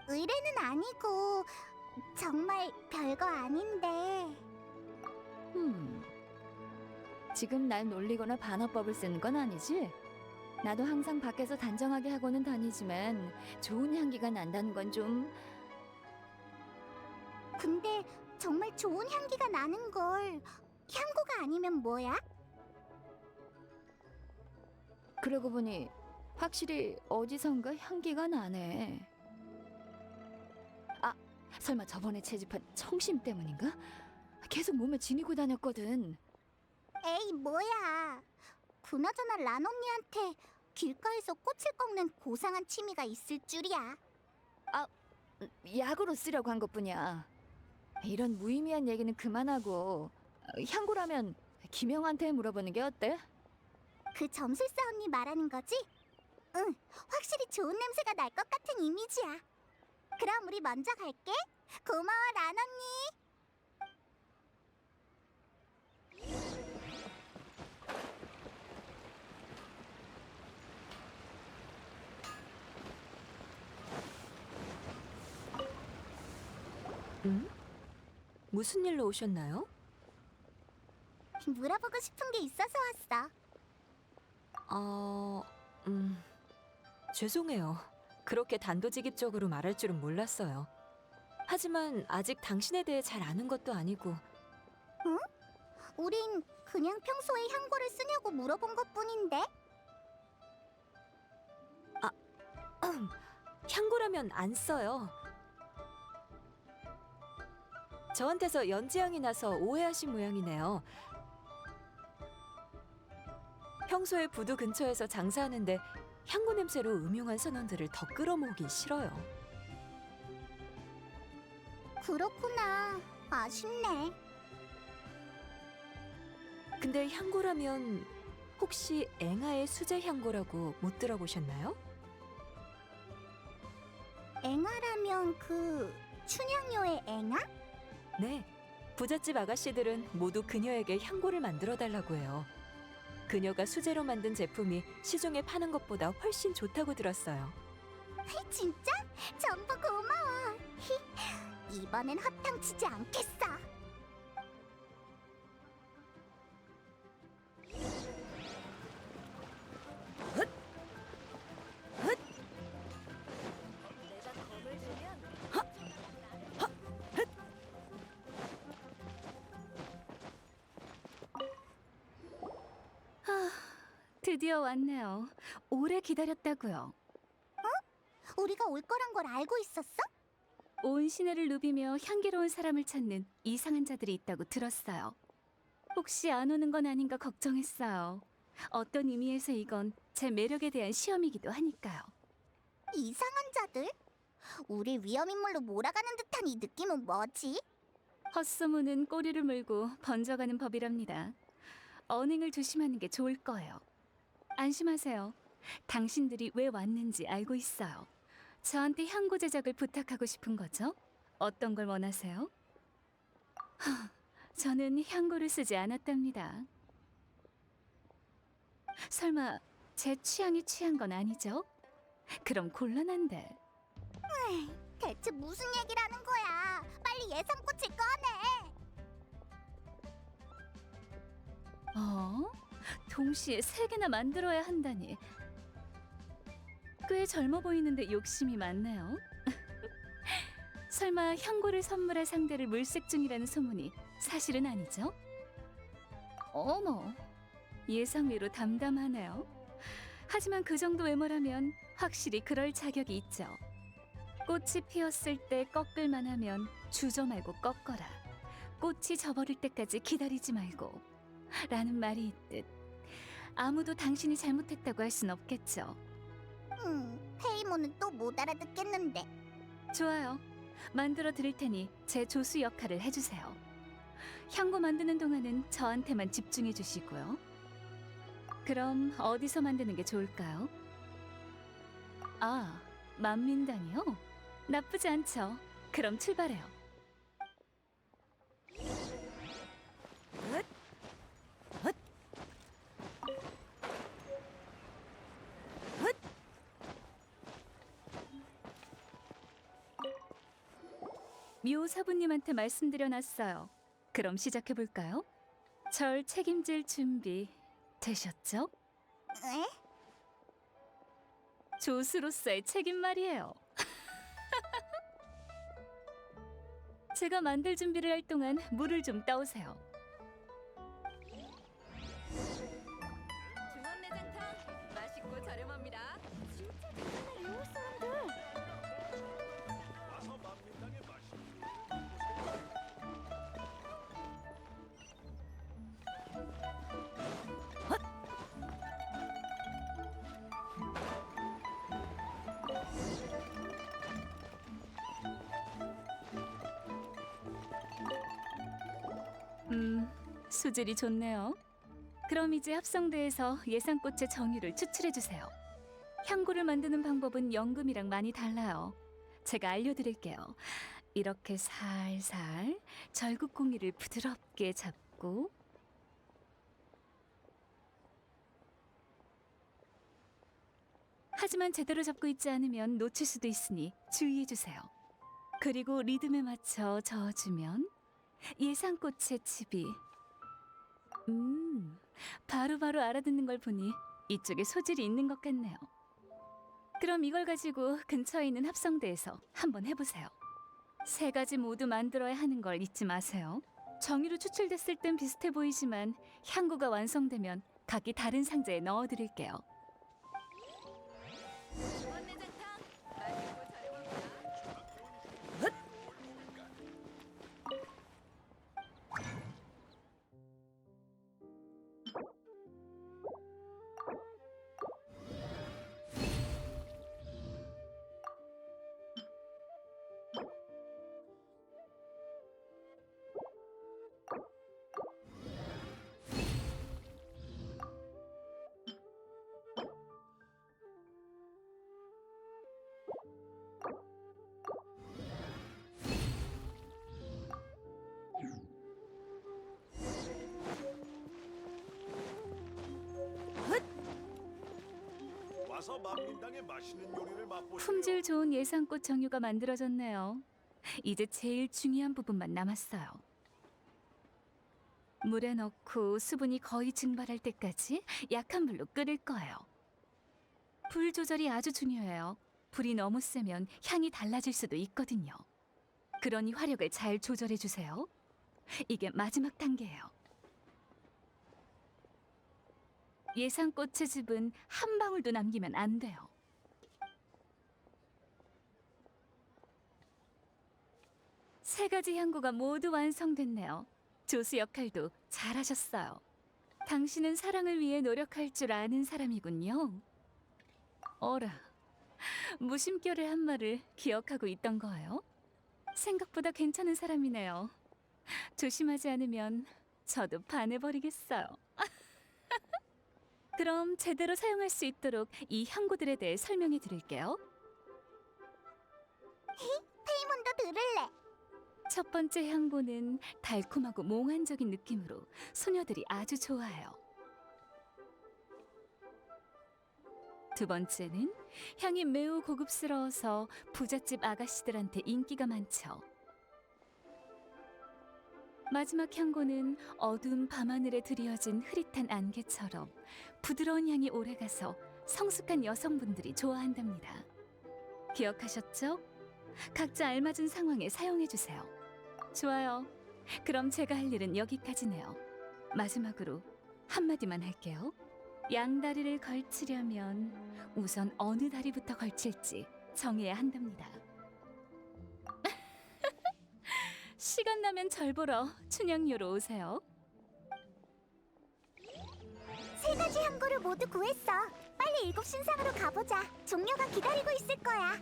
의뢰는 아니고 정말 별거 아닌데. 지금 날 놀리거나 반어법을 쓰는 건 아니지? 나도 항상 밖에서 단정하게 하고는 다니지만 좋은 향기가 난다는 건 좀... 근데 정말 좋은 향기가 나는 걸. 향고가 아니면 뭐야? 그러고 보니 확실히 어디선가 향기가 나네. 아, 설마 저번에 채집한 청심 때문인가? 계속 몸에 지니고 다녔거든. 에이, 뭐야. 그나저나 란 언니한테 길가에서 꽃을 꺾는 고상한 취미가 있을 줄이야. 약으로 쓰려고 한 것뿐이야. 이런 무의미한 얘기는 그만하고 향고라면 김영한테 물어보는 게 어때? 그 점술사 언니 말하는 거지? 응, 확실히 좋은 냄새가 날 것 같은 이미지야. 그럼 우리 먼저 갈게. 고마워, 란 언니. 무슨 일로 오셨나요? 물어보고 싶은 게 있어서 왔어. 어, 죄송해요. 그렇게 단도직입적으로 말할 줄은 몰랐어요. 하지만 아직 당신에 대해 잘 아는 것도 아니고 우린 그냥 평소에 향고를 쓰냐고 물어본 것뿐인데. 향고라면 안 써요. 저한테서 연지향이 나서 오해하신 모양이네요. 평소에 부두 근처에서 장사하는데 향고 냄새로 음흉한 선원들을 더 끌어모으기 싫어요. 그렇구나. 아쉽네. 근데 향고라면 혹시 앵아의 수제 향고라고 못 들어보셨나요? 앵아라면 그 춘향요의 앵아? 네. 부잣집 아가씨들은 모두 그녀에게 향고를 만들어 달라고 해요. 그녀가 수제로 만든 제품이 시중에 파는 것보다 훨씬 좋다고 들었어요. 진짜? 전부 고마워. 이번엔 허탕 치지 않겠어. 드디어 왔네요. 오래 기다렸다고요. 우리가 올 거란 걸 알고 있었어? 온 시내를 누비며 향기로운 사람을 찾는 이상한 자들이 있다고 들었어요. 혹시 안 오는 건 아닌가 걱정했어요. 어떤 의미에서 이건 제 매력에 대한 시험이기도 하니까요. 이상한 자들? 우리 위험인물로 몰아가는 듯한 이 느낌은 뭐지? 헛소문은 꼬리를 물고 번져가는 법이랍니다. 언행을 조심하는 게 좋을 거예요. 안심하세요. 당신들이 왜 왔는지 알고 있어요. 저한테 향고 제작을 부탁하고 싶은 거죠? 어떤 걸 원하세요? 저는 향고를 쓰지 않았답니다. 설마 제 취향이 취한 건 아니죠? 그럼 곤란한데. 대체 무슨 얘기라는 거야? 빨리 예상꽃을 꺼내. 동시에 3개나 만들어야 한다니. 꽤 젊어 보이는데 욕심이 많네요. 설마 향고를 선물할 상대를 물색 중이라는 소문이 사실은 아니죠? 어머, 예상외로 담담하네요. 하지만 그 정도 외모라면 확실히 그럴 자격이 있죠. 꽃이 피었을 때 꺾을만 하면 주저 말고 꺾어라. 꽃이 져버릴 때까지 기다리지 말고. 라는 말이 있듯 아무도 당신이 잘못했다고 할 순 없겠죠. 페이몬은 또 못 알아듣겠는데. 좋아요. 만들어 드릴 테니 제 조수 역할을 해주세요. 향고 만드는 동안은 저한테만 집중해 주시고요. 그럼 어디서 만드는 게 좋을까요? 아, 만민단이요? 나쁘지 않죠. 그럼 출발해요. 묘사부님한테 말씀드려놨어요. 그럼 시작해볼까요? 절 책임질 준비 되셨죠? 에? 조수로서의 책임 말이에요. 제가 만들 준비를 할 동안 물을 좀 떠오세요. 중원내장탕 맛있고 저렴합니다. 수질이 좋네요. 그럼 이제 합성대에서 예상꽃의 정유를 추출해 주세요. 향고를 만드는 방법은 연금이랑 많이 달라요. 제가 알려드릴게요. 이렇게 살살 절구콩이를 부드럽게 잡고 하지만 제대로 잡고 있지 않으면 놓칠 수도 있으니 주의해 주세요. 그리고 리듬에 맞춰 저어주면 예상꽃의 칩이 바로바로 알아듣는 걸 보니 이쪽에 소질이 있는 것 같네요. 그럼 이걸 가지고 근처에 있는 합성대에서 한번 해보세요. 세 가지 모두 만들어야 하는 걸 잊지 마세요. 정유로 추출됐을 땐 비슷해 보이지만 향구가 완성되면 각기 다른 상자에 넣어드릴게요. 와서 만민당의 맛있는 요리를 맛보세요. 품질 좋은 예상꽃 정유가 만들어졌네요. 이제 제일 중요한 부분만 남았어요. 물에 넣고 수분이 거의 증발할 때까지 약한 불로 끓일 거예요. 불 조절이 아주 중요해요. 불이 너무 세면 향이 달라질 수도 있거든요. 그러니 화력을 잘 조절해 주세요. 이게 마지막 단계예요. 예상꽃의 즙은 한 방울도 남기면 안 돼요. 세 가지 향구가 모두 완성됐네요. 조수 역할도 잘하셨어요. 당신은 사랑을 위해 노력할 줄 아는 사람이군요. 어라, 무심결의 한 말을 기억하고 있던 거예요? 생각보다 괜찮은 사람이네요. 조심하지 않으면 저도 반해버리겠어요. 그럼 제대로 사용할 수 있도록 이 향구들에 대해 설명해 드릴게요. 페이몬도 들을래. 첫 번째 향고는 달콤하고 몽환적인 느낌으로 소녀들이 아주 좋아해요. 두 번째는 향이 매우 고급스러워서 부잣집 아가씨들한테 인기가 많죠. 마지막 향고는 어두운 밤하늘에 드리워진 흐릿한 안개처럼 부드러운 향이 오래가서 성숙한 여성분들이 좋아한답니다. 기억하셨죠? 각자 알맞은 상황에 사용해주세요. 좋아요. 그럼 제가 할 일은 여기까지네요. 마지막으로 한마디만 할게요. 양다리를 걸치려면 우선 어느 다리부터 걸칠지 정해야 한답니다. 시간 나면 절 보러 춘향요로 오세요. 세 가지 향고를 모두 구했어. 빨리 일곱 신상으로 가보자. 종료가 기다리고 있을 거야.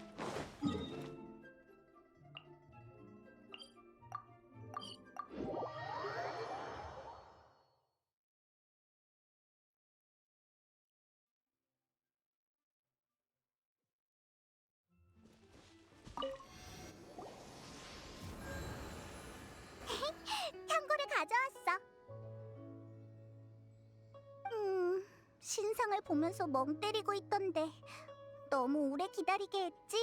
향고를 가져왔어. 신상을 보면서 멍 때리고 있던데 너무 오래 기다리게 했지?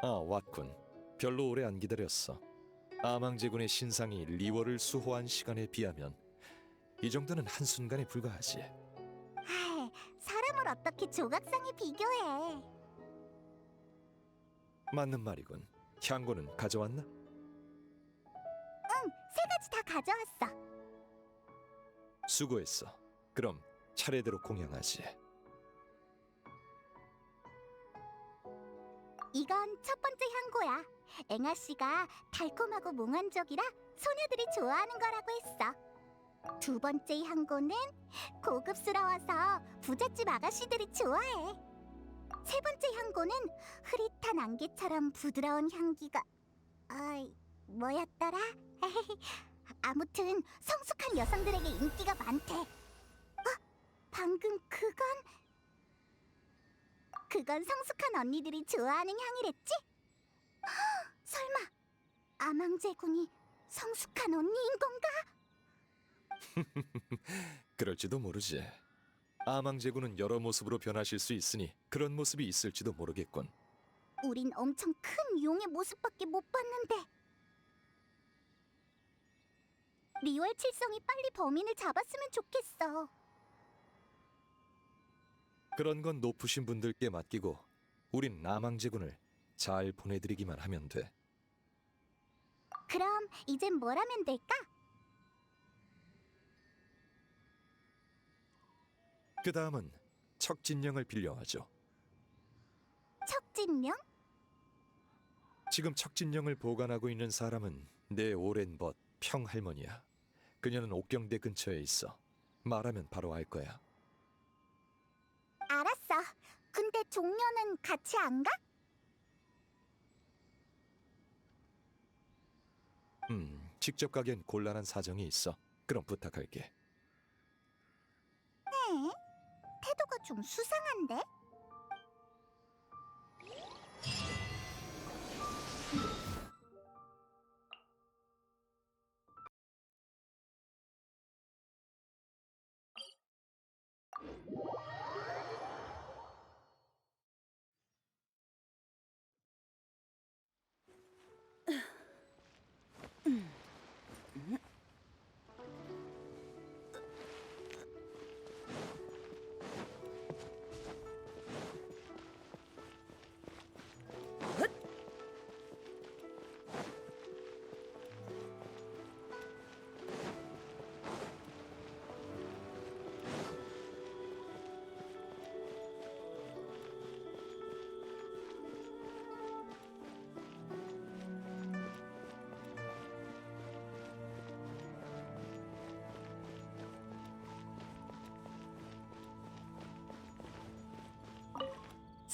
아, 왔군. 별로 오래 안 기다렸어. 아망제군의 신상이 리월을 수호한 시간에 비하면 이 정도는 한순간에 불과하지. 아이, 사람을 어떻게 조각상에 비교해? 맞는 말이군. 향고는 가져왔나? 세 가지 다 가져왔어. 수고했어. 그럼 차례대로 공양하지. 이건 첫 번째 향고야. 앵아 씨가 달콤하고 몽환적이라 소녀들이 좋아하는 거라고 했어. 두 번째 향고는 고급스러워서 부잣집 아가씨들이 좋아해. 세 번째 향고는 흐릿한 안개처럼 부드러운 향기가 뭐였더라? 아무튼 성숙한 여성들에게 인기가 많대. 방금 그건 성숙한 언니들이 좋아하는 향이랬지? 설마 아망제군이 성숙한 언니인 건가? 그럴지도 모르지. 아망제군은 여러 모습으로 변하실 수 있으니 그런 모습이 있을지도 모르겠군. 우린 엄청 큰 용의 모습밖에 못 봤는데. 리월 칠성이 빨리 범인을 잡았으면 좋겠어. 그런 건 높으신 분들께 맡기고 우린 아망제군을 잘 보내드리기만 하면 돼. 그럼 이젠 뭘 하면 될까? 그 다음은 척진령을 빌려와줘. 척진령? 지금 척진령을 보관하고 있는 사람은 내 오랜 벗 평할머니야. 그녀는 옥경대 근처에 있어. 말하면 바로 알 거야. 알았어. 근데 종려는 같이 안 가? 직접 가기엔 곤란한 사정이 있어. 그럼 부탁할게. 네? 태도가 좀 수상한데?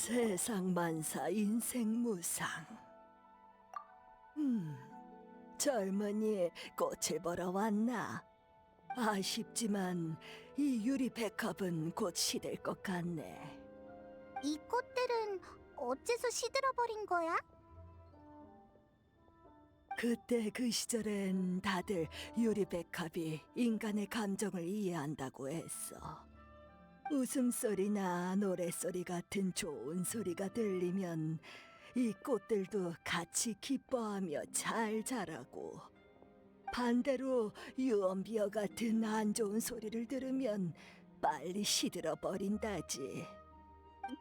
세상 만사 인생 무상. 젊은이 꽃을 보러 왔나? 아쉽지만 이 유리 백합은 곧 시들 것 같네. 이 꽃들은 어째서 시들어버린 거야? 그때 그 시절엔 다들 유리 백합이 인간의 감정을 이해한다고 했어. 웃음소리나 노랫소리 같은 좋은 소리가 들리면 이 꽃들도 같이 기뻐하며 잘 자라고, 반대로 유언비어 같은 안 좋은 소리를 들으면 빨리 시들어 버린다지.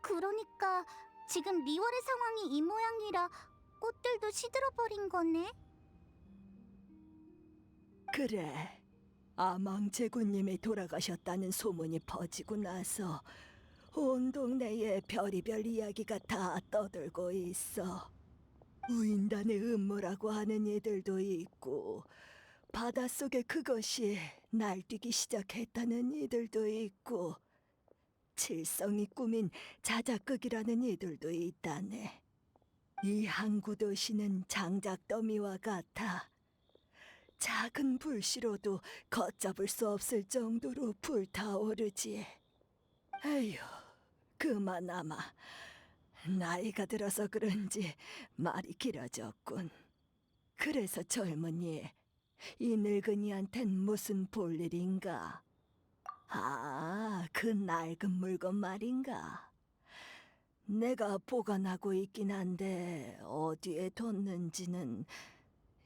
그러니까 지금 리월의 상황이 이 모양이라 꽃들도 시들어버린 거네? 그래. 아망제군님이 돌아가셨다는 소문이 퍼지고 나서 온 동네에 별의별 이야기가 다 떠들고 있어. 우인단의 음모라고 하는 이들도 있고, 바닷속에 그것이 날뛰기 시작했다는 이들도 있고, 칠성이 꾸민 자작극이라는 이들도 있다네. 이 항구 도시는 장작 더미와 같아. 작은 불씨로도 걷잡을 수 없을 정도로 불타오르지. 에휴, 그나마 나이가 들어서 그런지 말이 길어졌군. 그래서 젊은이, 이 늙은이한텐 무슨 볼일인가? 아, 그 낡은 물건 말인가? 내가 보관하고 있긴 한데 어디에 뒀는지는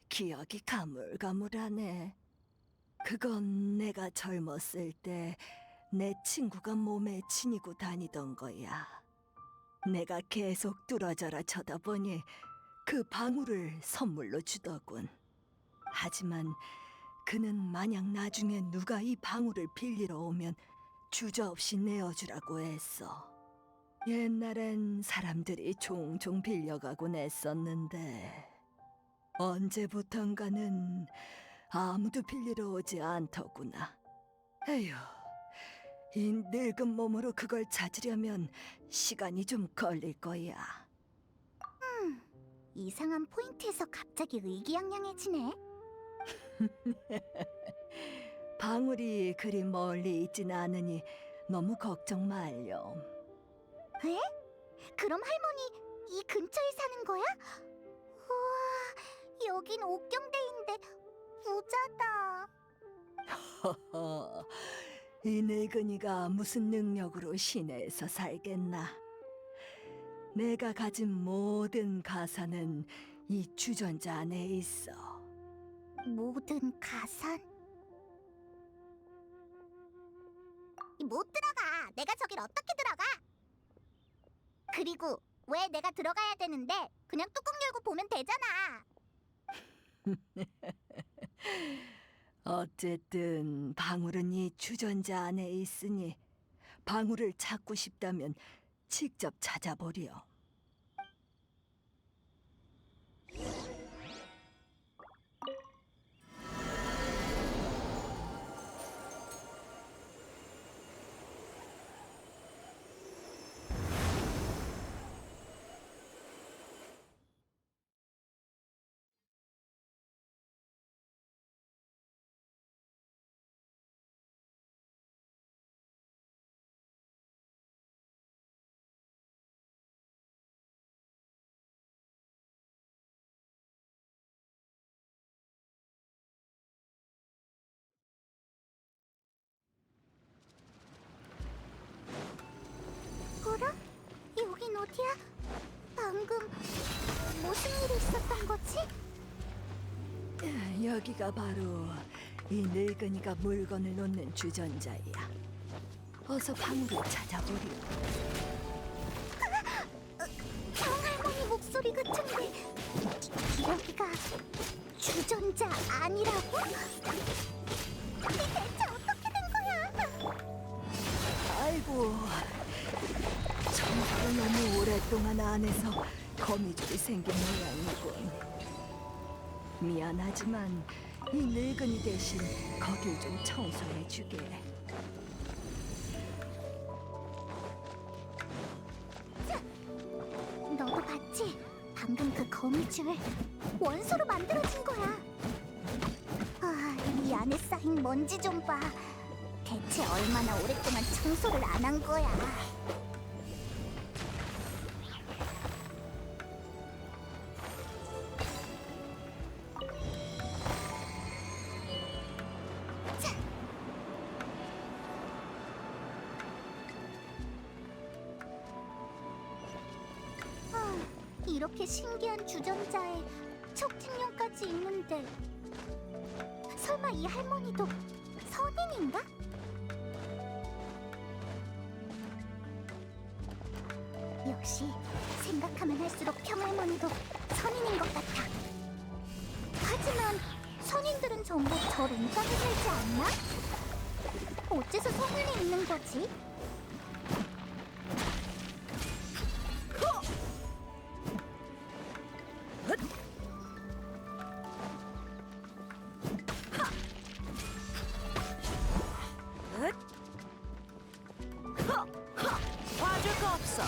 기억이 가물가물하네. 그건 내가 젊었을 때 내 친구가 몸에 지니고 다니던 거야. 내가 계속 뚫어져라 쳐다보니 그 방울을 선물로 주더군. 하지만 그는 만약 나중에 누가 이 방울을 빌리러 오면 주저없이 내어주라고 했어. 옛날엔 사람들이 종종 빌려가곤 했었는데 언제부턴가는 아무도 빌리러 오지 않더구나. 에휴, 이 늙은 몸으로 그걸 찾으려면 시간이 좀 걸릴 거야. 이상한 포인트에서 갑자기 의기양양해지네. 방울이 그리 멀리 있진 않으니 너무 걱정 말렴. 에? 그럼 할머니 이 근처에 사는 거야? 우와, 여긴 옥경대인데 부자다. 허허, 이 늙은이가 무슨 능력으로 시내에서 살겠나? 내가 가진 모든 가산은 이 주전자 안에 있어. 모든 가산? 못 들어가. 내가 저길 어떻게 들어가? 그리고 왜 내가 들어가야 되는데? 그냥 뚜껑 열고 보면 되잖아. 어쨌든 방울은 이 주전자 안에 있으니 방울을 찾고 싶다면 직접 찾아보렴. 어라? 여긴 어디야? 방금 무슨 일이 있었던 거지? 여기가 바로 이 늙은이가 물건을 놓는 주전자야. 어서 방울을 찾아보렴. 정할머니 목소리 같은데 여기가 주전자 아니라고? 대체 어떻게 된 거야? 아이고, 청소를 너무 오랫동안 안 해서 거미줄이 생긴 모양이군. 미안하지만 이 늙은이 대신 거길 좀 청소해주게. 너도 봤지? 방금 그 거미줄 원소로 만들어진 거야. 아, 이 안에 쌓인 먼지 좀 봐. 대체 얼마나 오랫동안 청소를 안 한 거야. 자. 이렇게 신기한 주전자에 촉진령까지 있는데 설마 이 할머니도 선인인가? 역시 생각하면 할수록 평할머니도 선인인 것 같아. 하지만 선인들은 전부 저 림땅에 살지 않나? 어째서 선인이 있는 거지? 봐줄 거 없어.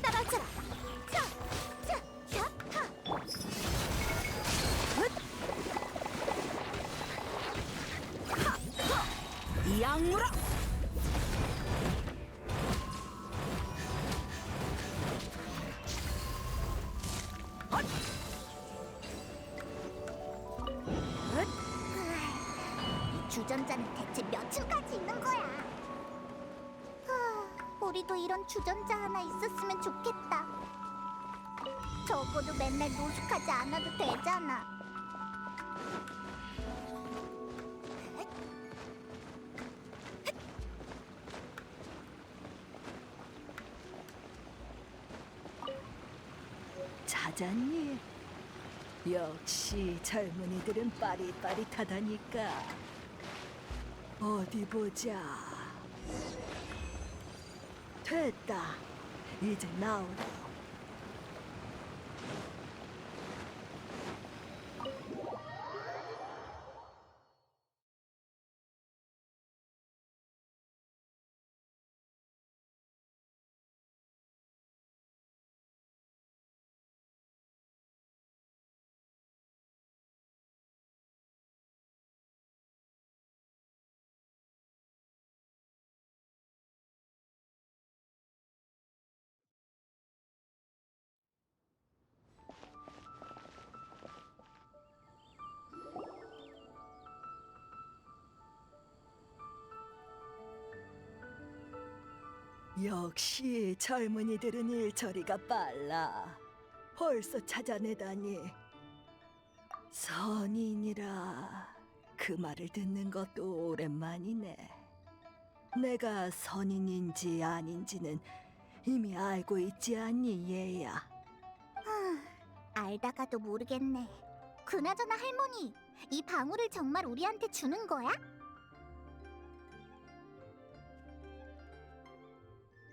떨어져라. 자, 자, 자, 하. 양무라. 이 주전자는 대체 몇 층까지 있는 거야? 우리도 이런 주전자 하나 있었으면 좋겠다. 적어도 맨날 노숙하지 않아도 되잖아. 찾았니? 역시 젊은이들은 빠릿빠릿하다니까. 어디 보자. 됐다. 이제 나오라. 역시 젊은이들은 일처리가 빨라. 벌써 찾아내다니. 선인이라 그 말을 듣는 것도 오랜만이네. 내가 선인인지 아닌지는 이미 알고 있지 않니, 얘야? 알다가도 모르겠네. 그나저나 할머니, 이 방울을 정말 우리한테 주는 거야?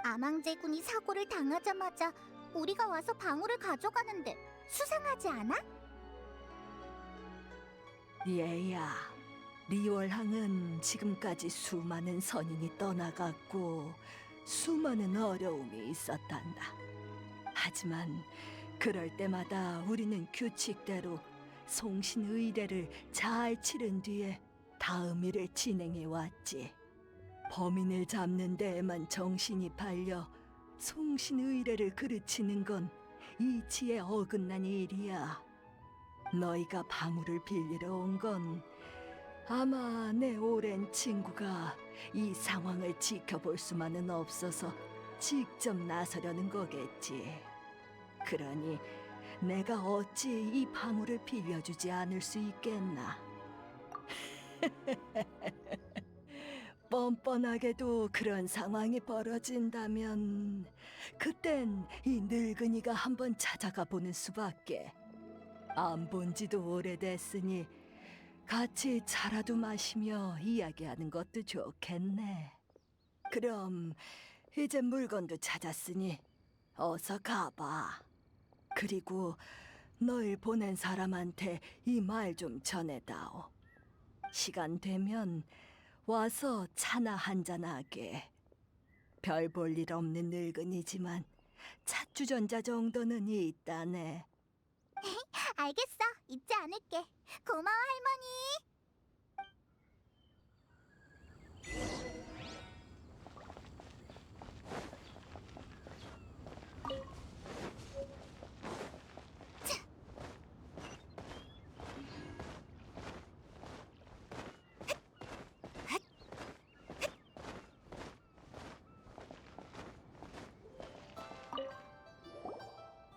아망제군이 사고를 당하자마자 우리가 와서 방울을 가져가는데 수상하지 않아? 얘야, 리월항은 지금까지 수많은 선인이 떠나갔고 수많은 어려움이 있었단다. 하지만 그럴 때마다 우리는 규칙대로 송신의례를 잘 치른 뒤에 다음 일을 진행해 왔지. 범인을 잡는 데에만 정신이 팔려 송신의례를 그르치는 건 이치에 어긋난 일이야. 너희가 방울을 빌리러 온 건 아마 내 오랜 친구가 이 상황을 지켜볼 수만은 없어서 직접 나서려는 거겠지. 그러니 내가 어찌 이 방울을 빌려주지 않을 수 있겠나. 뻔뻔하게도 그런 상황이 벌어진다면 그땐 이 늙은이가 한번 찾아가 보는 수밖에. 안 본 지도 오래됐으니 같이 차라도 마시며 이야기하는 것도 좋겠네. 그럼 이제 물건도 찾았으니 어서 가봐. 그리고 널 보낸 사람한테 이 말 좀 전해다오. 시간 되면 와서 차나 한잔하게. 별 볼 일 없는 늙은이지만 찻주전자 정도는 있다네. 알겠어. 잊지 않을게. 고마워, 할머니.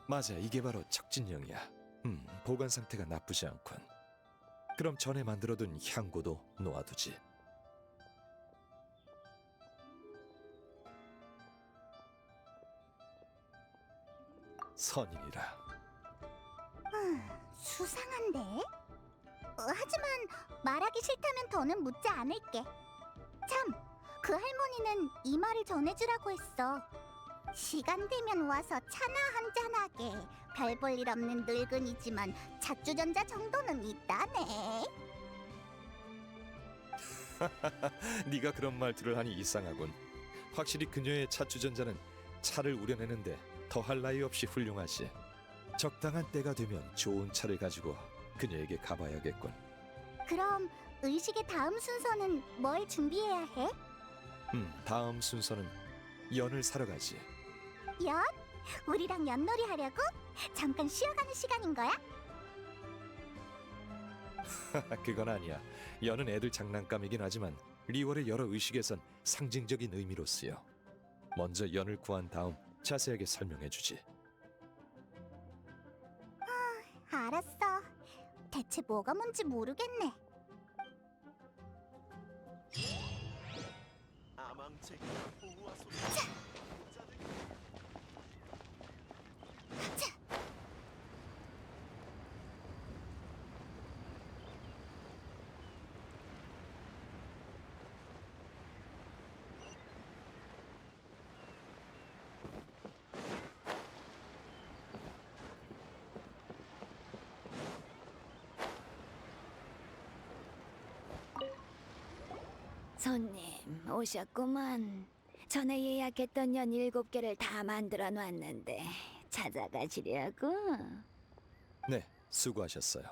맞아, 이게 바로 척진령이야. 보관 상태가 나쁘지 않군. 그럼 전에 만들어둔 향고도 놓아두지. 선인이라. 수상한데? 하지만 말하기 싫다면 더는 묻지 않을게. 참, 그 할머니는 이 말을 전해주라고 했어. 시간 되면 와서 차나 한잔하게. 별 볼 일 없는 늙은이지만 찻주전자 정도는 있다네. 네가 그런 말들을 하니 이상하군. 확실히 그녀의 찻주전자는 차를 우려내는데 더할 나위 없이 훌륭하지. 적당한 때가 되면 좋은 차를 가지고 그녀에게 가봐야겠군. 그럼 의식의 다음 순서는 뭘 준비해야 해? 다음 순서는 연을 사러 가지. 연? 우리랑 연놀이 하려고? 잠깐 쉬어가는 시간인 거야? 그건 아니야. 연은 애들 장난감이긴 하지만 리월의 여러 의식에선 상징적인 의미로 쓰여. 먼저 연을 구한 다음 자세하게 설명해주지. 알았어. 대체 뭐가 뭔지 모르겠네. 손님 오셨구만. 전에 예약했던 연 7개를 다 만들어 놨는데 찾아가시려고? 네, 수고하셨어요.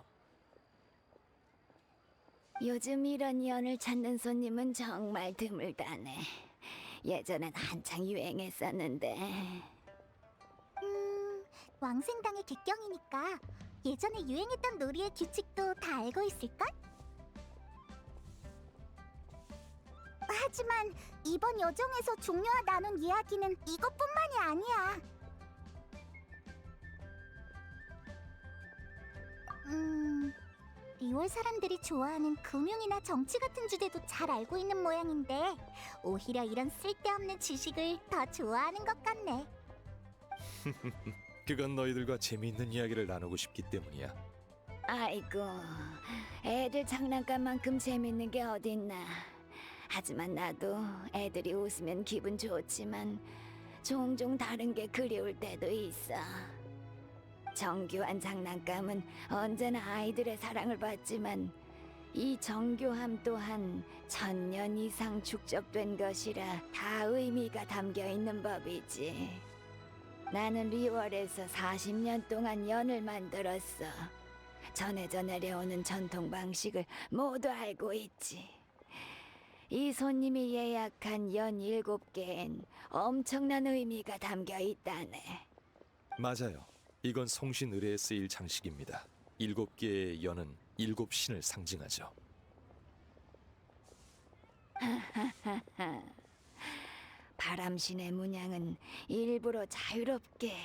요즘 이런 연을 찾는 손님은 정말 드물다네. 예전엔 한창 유행했었는데. 왕생당의 객경이니까 예전에 유행했던 놀이의 규칙도 다 알고 있을걸? 하지만 이번 여정에서 종려와 나눈 이야기는 이것뿐만이 아니야. 2월 사람들이 좋아하는 금융이나 정치 같은 주제도 잘 알고 있는 모양인데 오히려 이런 쓸데없는 지식을 더 좋아하는 것 같네. 그건 너희들과 재미있는 이야기를 나누고 싶기 때문이야. 아이고, 애들 장난감만큼 재밌는 게 어딨나. 하지만 나도 애들이 웃으면 기분 좋지만 종종 다른 게 그리울 때도 있어. 정교한 장난감은 언제나 아이들의 사랑을 받지만 이 정교함 또한 1000년 이상 축적된 것이라 다 의미가 담겨 있는 법이지. 나는 리월에서 40년 동안 연을 만들었어. 전해져 내려오는 전통 방식을 모두 알고 있지. 이 손님이 예약한 연 7개엔 엄청난 의미가 담겨 있다네. 맞아요. 이건 송신 의뢰에 쓰일 장식입니다. 7개의 연은 7신을 상징하죠. 바람신의 문양은 일부러 자유롭게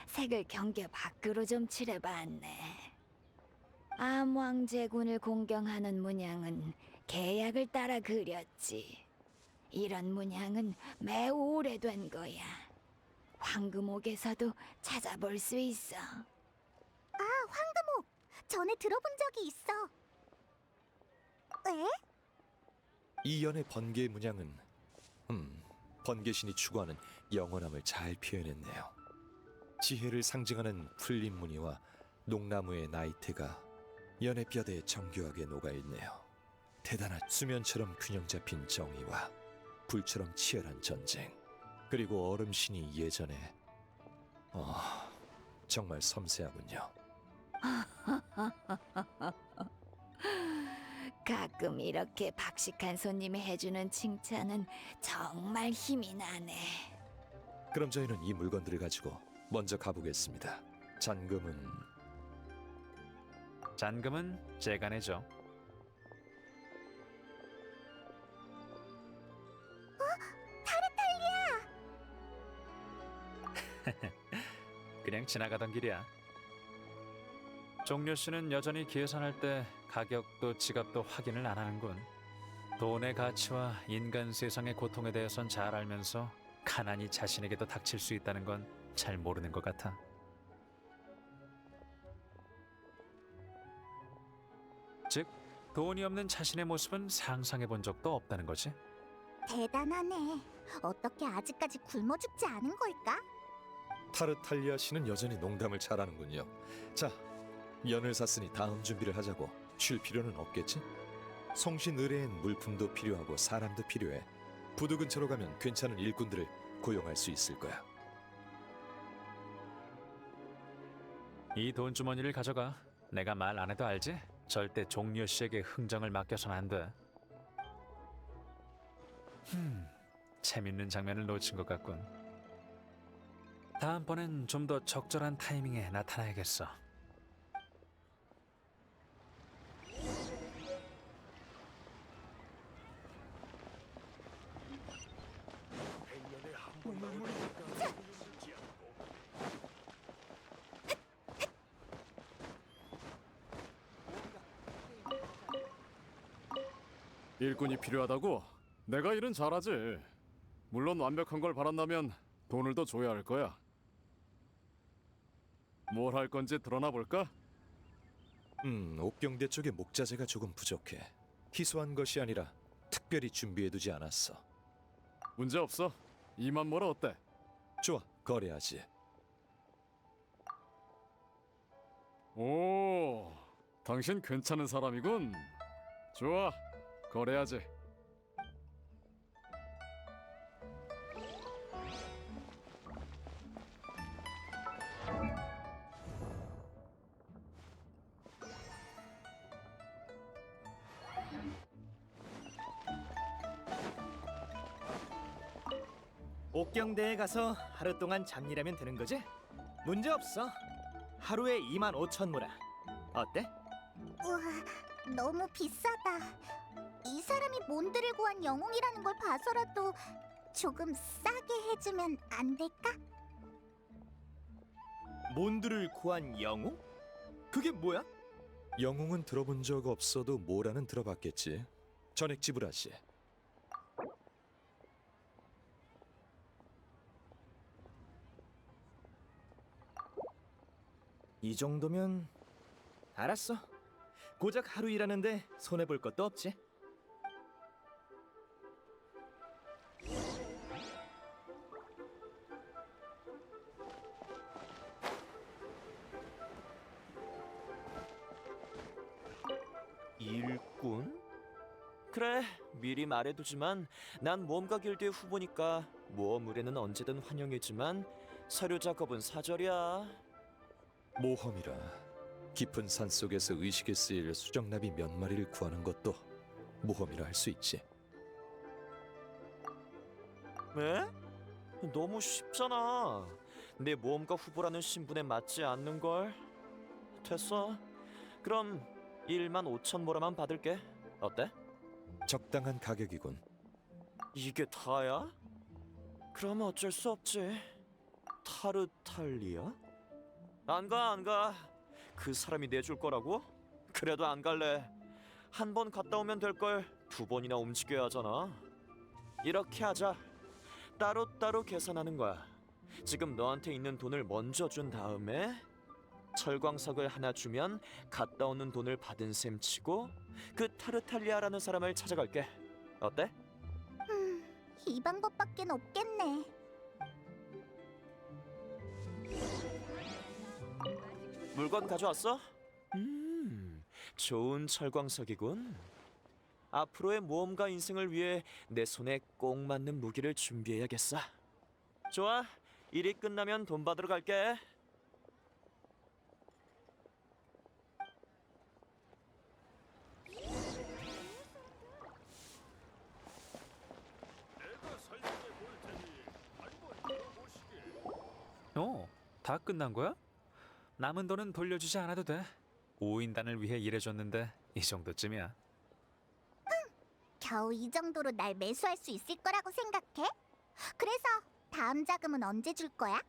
색을 경계 밖으로 좀 칠해봤네. 암왕제군을 공경하는 문양은 계약을 따라 그렸지. 이런 문양은 매우 오래된 거야. 황금옥에서도 찾아볼 수 있어. 황금옥! 전에 들어본 적이 있어. 왜? 이 연의 번개 문양은 번개신이 추구하는 영원함을 잘 표현했네요. 지혜를 상징하는 풀린 무늬와 녹나무의 나이테가 연의 뼈대에 정교하게 녹아있네요. 대단한 수면처럼 균형 잡힌 정의와 불처럼 치열한 전쟁, 그리고 얼음신이 예전에 정말 섬세하군요. 가끔 이렇게 박식한 손님이 해주는 칭찬은 정말 힘이 나네. 그럼 저희는 이 물건들을 가지고 먼저 가보겠습니다. 잔금은 제가 내죠. 그냥 지나가던 길이야. 종려 씨는 여전히 계산할 때 가격도 지갑도 확인을 안 하는군. 돈의 가치와 인간 세상의 고통에 대해선 잘 알면서 가난이 자신에게도 닥칠 수 있다는 건 잘 모르는 것 같아. 즉, 돈이 없는 자신의 모습은 상상해 본 적도 없다는 거지. 대단하네. 어떻게 아직까지 굶어 죽지 않은 걸까? 타르탈리아 씨는 여전히 농담을 잘하는군요. 자, 연을 샀으니 다음 준비를 하자고. 쉴 필요는 없겠지? 송신 의뢰엔 물품도 필요하고 사람도 필요해. 부두 근처로 가면 괜찮은 일꾼들을 고용할 수 있을 거야. 이 돈 주머니를 가져가. 내가 말 안 해도 알지? 절대 종려 씨에게 흥정을 맡겨선 안 돼. 재밌는 장면을 놓친 것 같군. 다음번엔 좀 더 적절한 타이밍에 나타나야겠어. 일꾼이 필요하다고? 내가 일은 잘하지. 물론 완벽한 걸 바란다면 돈을 더 줘야 할 거야. 뭘 할 건지 드러나 볼까? 옥경대 쪽에 목자재가 조금 부족해. 희소한 것이 아니라 특별히 준비해두지 않았어. 문제 없어. 2만 모라 어때? 좋아, 거래하지. 오, 당신 괜찮은 사람이군. 좋아, 거래하지. 옥경대에 가서 하루 동안 잡일하면 되는 거지? 문제 없어. 하루에 25,000 모라. 어때? 우와, 너무 비싸다. 이 사람이 몬드를 구한 영웅이라는 걸 봐서라도 조금 싸게 해주면 안 될까? 몬드를 구한 영웅? 그게 뭐야? 영웅은 들어본 적 없어도 모라는 들어봤겠지. 전액 지불하시. 이 정도면 알았어. 고작 하루 일하는데 손해 볼 것도 없지. 일꾼? 그래, 미리 말해두지만 난 모험가 길드의 후보니까 모험 의뢰는 언제든 환영이지만 서류 작업은 사절이야. 모험이라 깊은 산 속에서 의식에 쓰일 수정나비 몇 마리를 구하는 것도 모험이라 할 수 있지. 왜? 너무 쉽잖아. 내 모험가 후보라는 신분에 맞지 않는 걸. 됐어. 그럼 1만 5천 모라만 받을게. 어때? 적당한 가격이군. 이게 다야? 그럼 어쩔 수 없지. 타르탈리아? 안 가, 안 가. 그 사람이 내줄 거라고? 그래도 안 갈래. 한 번 갔다 오면 될 걸 두 번이나 움직여야 하잖아. 이렇게 하자. 따로따로 계산하는 거야. 지금 너한테 있는 돈을 먼저 준 다음에 철광석을 하나 주면 갔다 오는 돈을 받은 셈 치고 그 타르탈리아라는 사람을 찾아갈게. 어때? 이 방법밖엔 없겠네. 물건 가져왔어? 좋은 철광석이군. 앞으로의 모험가 인생을 위해 내 손에 꼭 맞는 무기를 준비해야겠어. 좋아, 일이 끝나면 돈 받으러 갈게. 다 끝난 거야? 남은 돈은 돌려주지 않아도 돼. 5인단을 위해 일해줬는데 이 정도쯤이야. 겨우 이 정도로 날 매수할 수 있을 거라고 생각해? 그래서 다음 자금은 언제 줄 거야?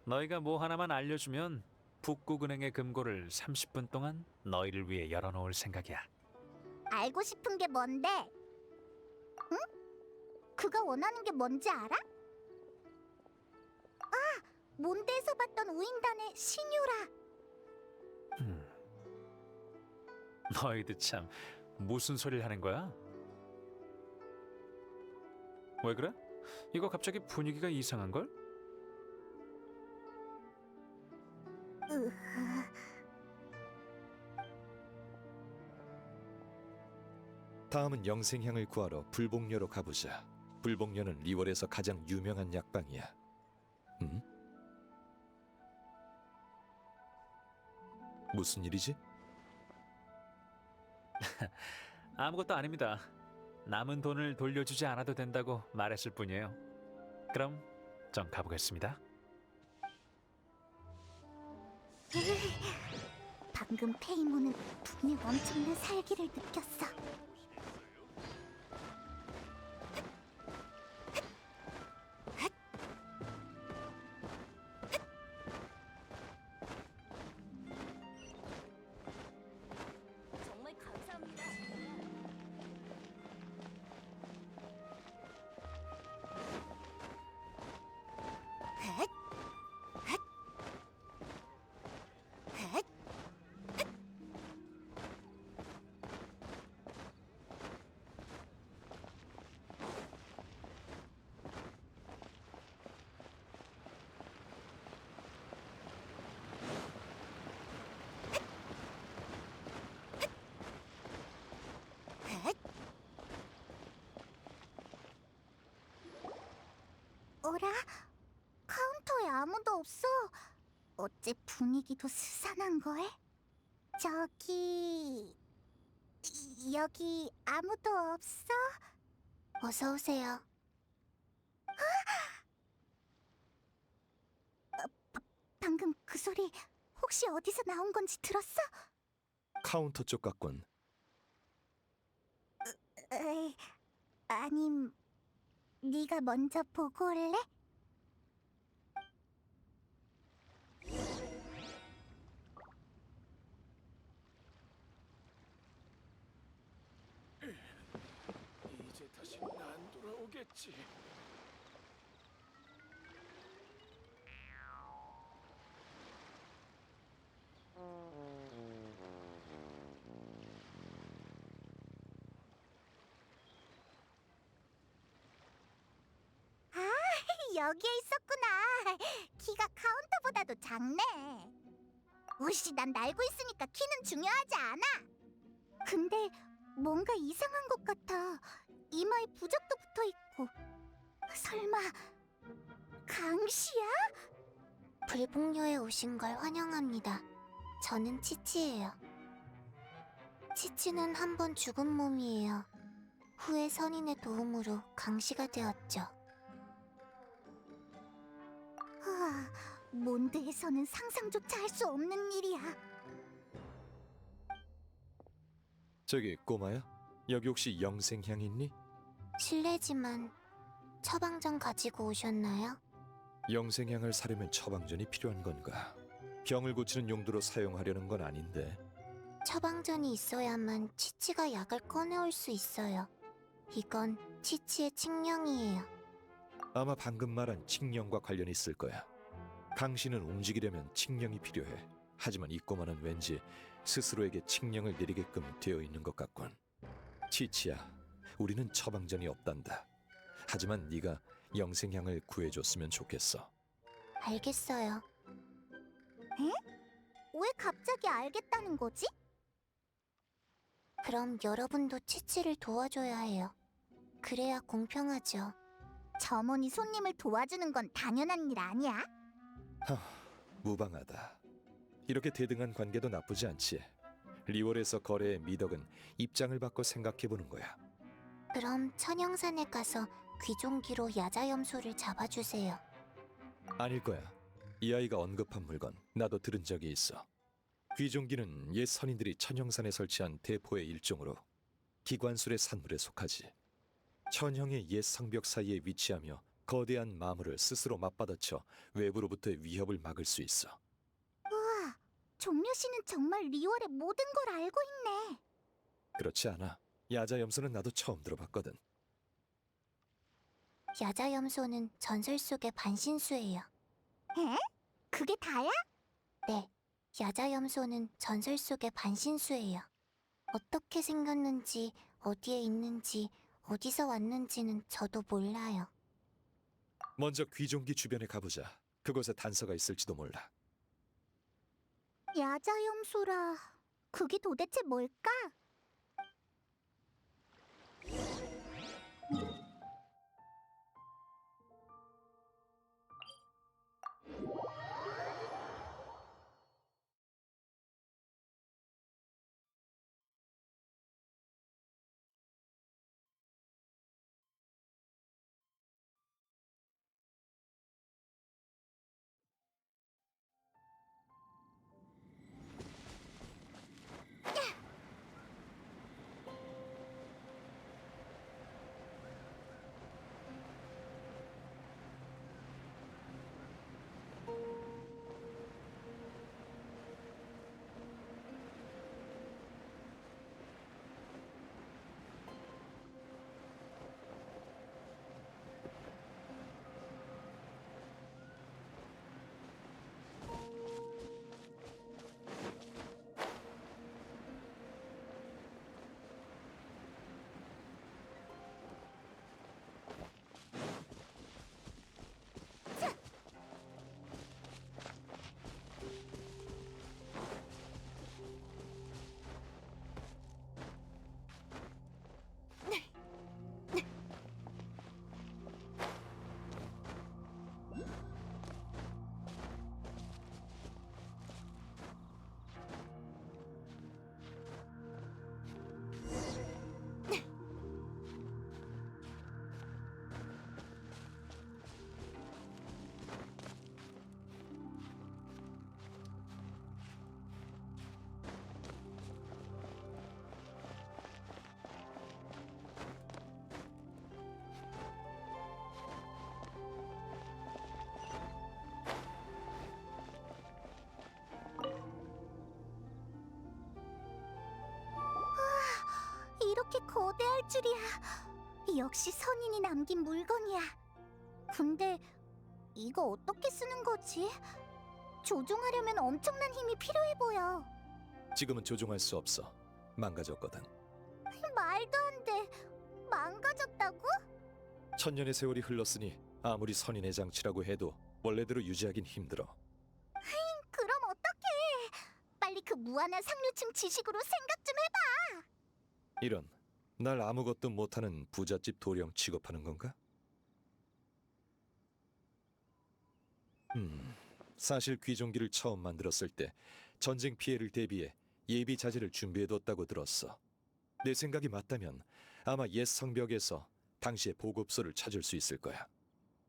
너희가 뭐 하나만 알려주면 북극은행의 금고를 30분 동안 너희를 위해 열어놓을 생각이야. 알고 싶은 게 뭔데? 응? 그가 원하는 게 뭔지 알아? 아! 몬드에서 봤던 우인단의 신유라. 너희들 참 무슨 소리를 하는 거야? 왜 그래? 이거 갑자기 분위기가 이상한 걸? 다음은 영생향을 구하러 불복녀로 가보자. 불복녀는 리월에서 가장 유명한 약방이야. 응? 무슨 일이지? 아무것도 아닙니다. 남은 돈을 돌려주지 않아도 된다고 말했을 뿐이에요. 그럼 전 가보겠습니다. 방금 페이몬은 분명 엄청난 살기를 느꼈어. 정말 감사합니다. 어라? 카운터에 아무도 없어. 어째 분위기도 스산한걸? 저기... 여기 아무도 없어? 어서 오세요. 방금 그 소리 혹시 어디서 나온 건지 들었어? 카운터 쪽 같군. 아님, 네가 먼저 보고 올래? 이제 다시 안 돌아오겠지. 아, 여기에 있었구나. 키가 카운터보다도 작네. 오씨, 난 날고 있으니까 키는 중요하지 않아. 근데 뭔가 이상한 것 같아. 이마에 부적도 붙어 있고. 설마 강시야? 불복녀에 오신 걸 환영합니다. 저는 치치예요. 치치는 한 번 죽은 몸이에요. 후에 선인의 도움으로 강시가 되었죠. 몬드에서는 상상조차 할 수 없는 일이야. 저기 꼬마야, 여기 혹시 영생향 있니? 실례지만 처방전 가지고 오셨나요? 영생향을 사려면 처방전이 필요한 건가? 병을 고치는 용도로 사용하려는 건 아닌데. 처방전이 있어야만 치치가 약을 꺼내올 수 있어요. 이건 치치의 칙령이에요. 아마 방금 말한 칙령과 관련이 있을 거야. 강씨는 움직이려면 칙령이 필요해. 하지만 이 꼬마는 왠지 스스로에게 칙령을 내리게끔 되어 있는 것 같군. 치치야, 우리는 처방전이 없단다. 하지만 네가 영생향을 구해줬으면 좋겠어. 알겠어요. 에? 왜 갑자기 알겠다는 거지? 그럼 여러분도 치치를 도와줘야 해요. 그래야 공평하죠. 점원이 손님을 도와주는 건 당연한 일 아니야? 무방하다. 이렇게 대등한 관계도 나쁘지 않지. 리월에서 거래의 미덕은 입장을 바꿔 생각해보는 거야. 그럼 천영산에 가서 귀종기로 야자염소를 잡아주세요. 아닐 거야. 이 아이가 언급한 물건 나도 들은 적이 있어. 귀종기는 옛 선인들이 천형산에 설치한 대포의 일종으로 기관술의 산물에 속하지. 천형의 옛 성벽 사이에 위치하며 거대한 마물을 스스로 맞받아쳐 외부로부터의 위협을 막을 수 있어. 우와, 종려 씨는 정말 리월의 모든 걸 알고 있네. 그렇지 않아. 야자염소는 나도 처음 들어봤거든. 야자염소는 전설 속의 반신수예요. 에? 그게 다야? 네, 야자염소는 전설 속의 반신수예요. 어떻게 생겼는지, 어디에 있는지, 어디서 왔는지는 저도 몰라요. 먼저 귀종기 주변에 가보자. 그곳에 단서가 있을지도 몰라. 야자염소라, 그게 도대체 뭘까? 거대할 줄이야. 역시 선인이 남긴 물건이야. 근데 이거 어떻게 쓰는 거지? 조종하려면 엄청난 힘이 필요해 보여. 지금은 조종할 수 없어. 망가졌거든. 말도 안 돼. 망가졌다고? 천년의 세월이 흘렀으니 아무리 선인의 장치라고 해도 원래대로 유지하긴 힘들어. 그럼 어떡해? 빨리 그 무한한 상류층 지식으로 생각 좀 해봐. 이런, 날 아무것도 못하는 부잣집 도령 취급하는 건가? 사실 귀종기를 처음 만들었을 때 전쟁 피해를 대비해 예비 자재를 준비해뒀다고 들었어. 내 생각이 맞다면 아마 옛 성벽에서 당시의 보급소를 찾을 수 있을 거야.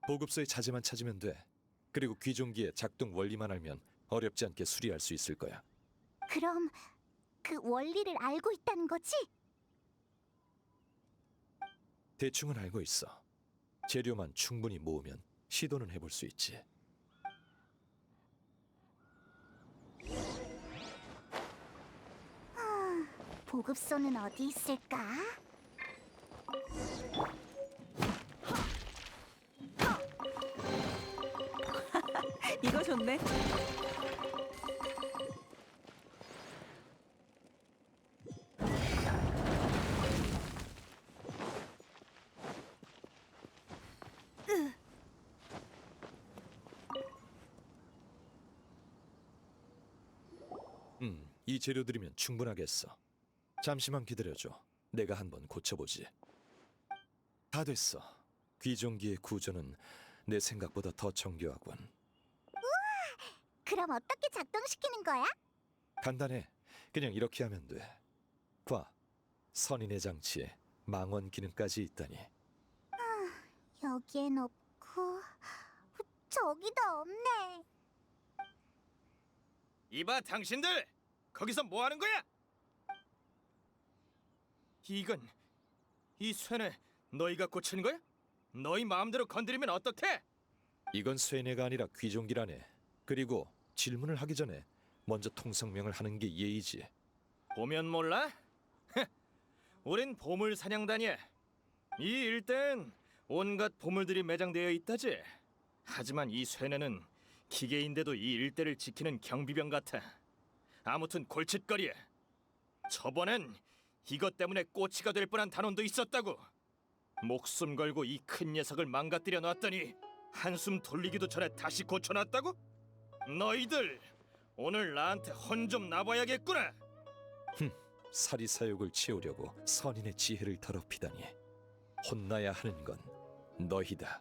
보급소의 자재만 찾으면 돼. 그리고 귀종기의 작동 원리만 알면 어렵지 않게 수리할 수 있을 거야. 그럼 그 원리를 알고 있다는 거지? 대충은 알고 있어. 재료만 충분히 모으면 시도는 해볼 수 있지. 보급소는 어디 있을까? 이거 좋네. 이 재료들이면 충분하겠어. 잠시만 기다려줘. 내가 한번 고쳐보지. 다 됐어. 귀종기의 구조는 내 생각보다 더 정교하군. 그럼 어떻게 작동시키는 거야? 간단해. 그냥 이렇게 하면 돼. 봐. 선인의 장치에 망원 기능까지 있다니. 여기엔 없고 저기도 없네. 이봐 당신들! 거기서 뭐 하는 거야? 이 쇠뇌 너희가 고치는 거야? 너희 마음대로 건드리면 어떡해? 이건 쇠뇌가 아니라 귀종기라네. 그리고 질문을 하기 전에 먼저 통성명을 하는 게 예의지. 보면 몰라? 우린 보물 사냥단이야. 이 일대엔 온갖 보물들이 매장되어 있다지. 하지만 이 쇠뇌는 기계인데도 이 일대를 지키는 경비병 같아. 아무튼 골칫거리야. 저번엔 이것 때문에 꼬치가 될 뻔한 단원도 있었다고. 목숨 걸고 이 큰 녀석을 망가뜨려 놨더니 한숨 돌리기도 전에 다시 고쳐놨다고? 너희들 오늘 나한테 혼 좀 나봐야겠구나. 사리사욕을 채우려고 선인의 지혜를 더럽히다니. 혼나야 하는 건 너희다.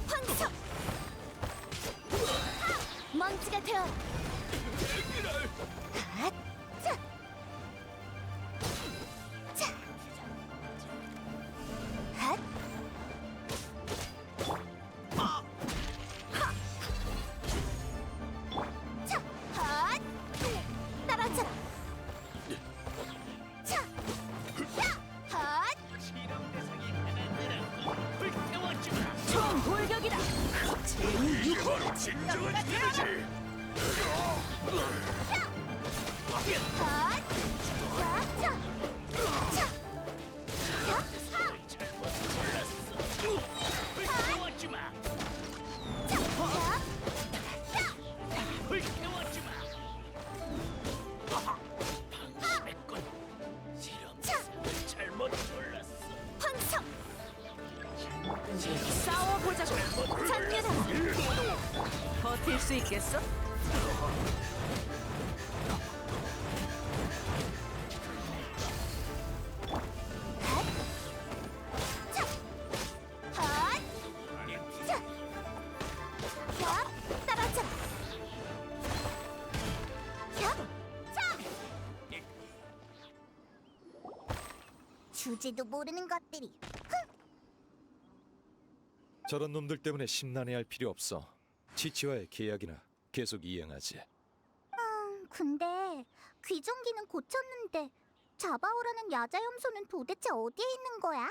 황석! 먼지가 되어. 자! 자! 핫! 자! 핫! 떨어져라! 자! 야! 핫! 총 돌격이다! 이게 진정한 기회지. 싸워보자고. 잔류다. 버틸 수 있겠어? 주지도 모르는 것들이. 저런 놈들 때문에 심란해할 필요 없어. 치치와의 계약이나 계속 이행하지. 근데 귀종기는 고쳤는데 잡아오라는 야자염소는 도대체 어디에 있는 거야?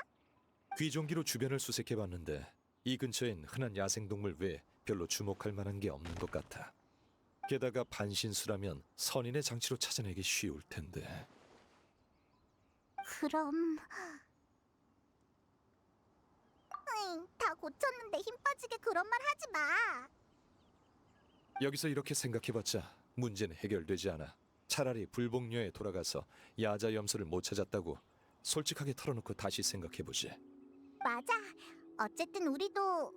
귀종기로 주변을 수색해봤는데 이 근처엔 흔한 야생동물 외에 별로 주목할 만한 게 없는 것 같아. 게다가 반신수라면 선인의 장치로 찾아내기 쉬울 텐데. 그럼... 다 고쳤는데 힘 빠지게 그런 말 하지 마. 여기서 이렇게 생각해봤자 문제는 해결되지 않아. 차라리 불복녀에 돌아가서 야자 염소를 못 찾았다고 솔직하게 털어놓고 다시 생각해보지. 맞아. 어쨌든 우리도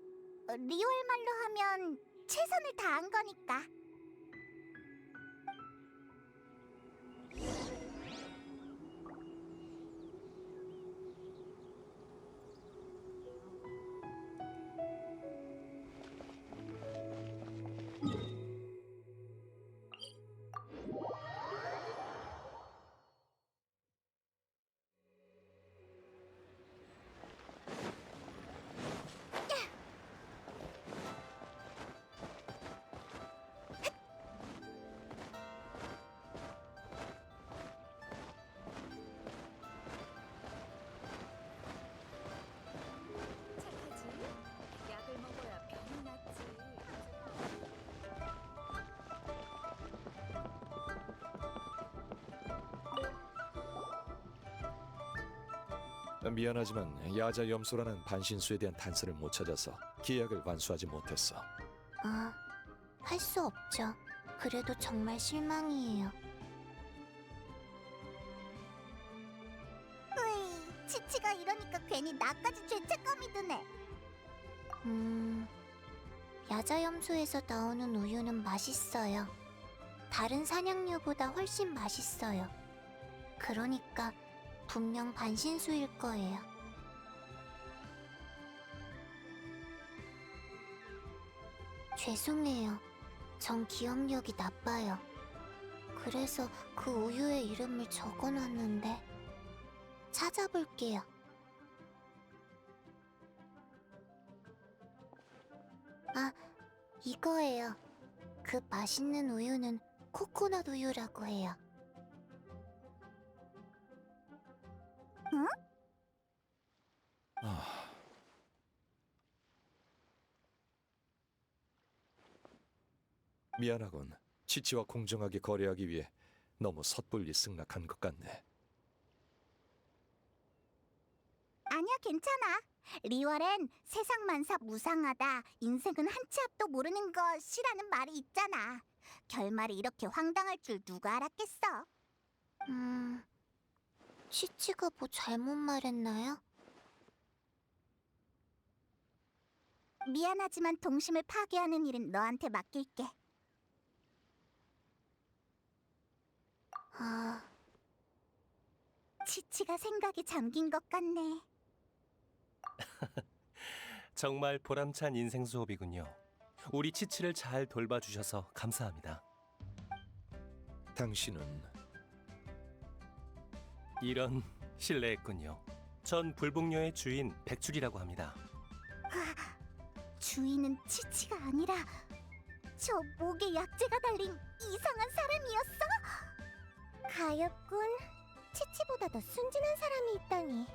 리오엘 말로 하면 최선을 다한 거니까. 착하지? 약을 먹어야 병이 낫지. 미안하지만 야자 염소라는 반신수에 대한 단서를 못 찾아서 계약을 완수하지 못했어. 할 수 없죠. 그래도 정말 실망이에요. 으이, 치치가 이러니까 괜히 나까지 죄책감이 드네. 야자염소에서 나오는 우유는 맛있어요. 다른 사냥류보다 훨씬 맛있어요. 그러니까 분명 반신수일 거예요. 죄송해요. 전 기억력이 나빠요. 그래서 그 우유의 이름을 적어놨는데 찾아볼게요. 아, 이거예요. 그 맛있는 우유는 코코넛 우유라고 해요. 응? 미안하군. 치치와 공정하게 거래하기 위해 너무 섣불리 승낙한 것 같네. 아니야, 괜찮아. 리월엔 세상 만사 무상하다, 인생은 한 치 앞도 모르는 것이라는 말이 있잖아. 결말이 이렇게 황당할 줄 누가 알았겠어? 치치가 뭐 잘못 말했나요? 미안하지만 동심을 파괴하는 일은 너한테 맡길게. 치치가 생각이 잠긴 것 같네. 정말 보람찬 인생 수업이군요. 우리 치치를 잘 돌봐주셔서 감사합니다. 당신은 이런 실례했군요. 전 불복녀의 주인 백출이라고 합니다. 주인은 치치가 아니라 저 목에 약재가 달린 이상한 사람이었어? 가엾군. 치치보다 더 순진한 사람이 있다니.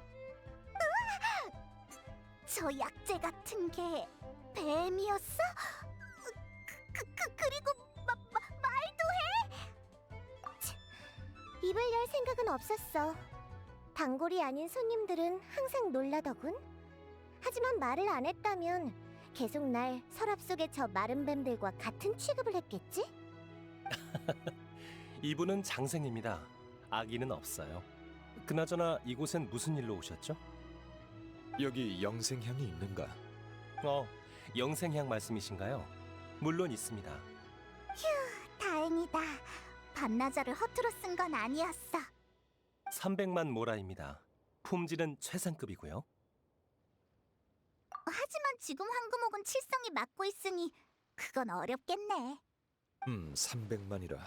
저 약재 같은 게 뱀이었어? 그리고 말도 해? 입을 열 생각은 없었어. 단골이 아닌 손님들은 항상 놀라더군. 하지만 말을 안 했다면 계속 날 서랍 속의 저 마른 뱀들과 같은 취급을 했겠지? 이분은 장생입니다. 아기는 없어요. 그나저나 이곳엔 무슨 일로 오셨죠? 여기 영생향이 있는가? 영생향 말씀이신가요? 물론 있습니다. 휴, 다행이다. 반나절을 허투루 쓴 건 아니었어. 300만 모라입니다. 품질은 최상급이고요. 하지만 지금 황금옥은 칠성이 맡고 있으니 그건 어렵겠네. 300만이라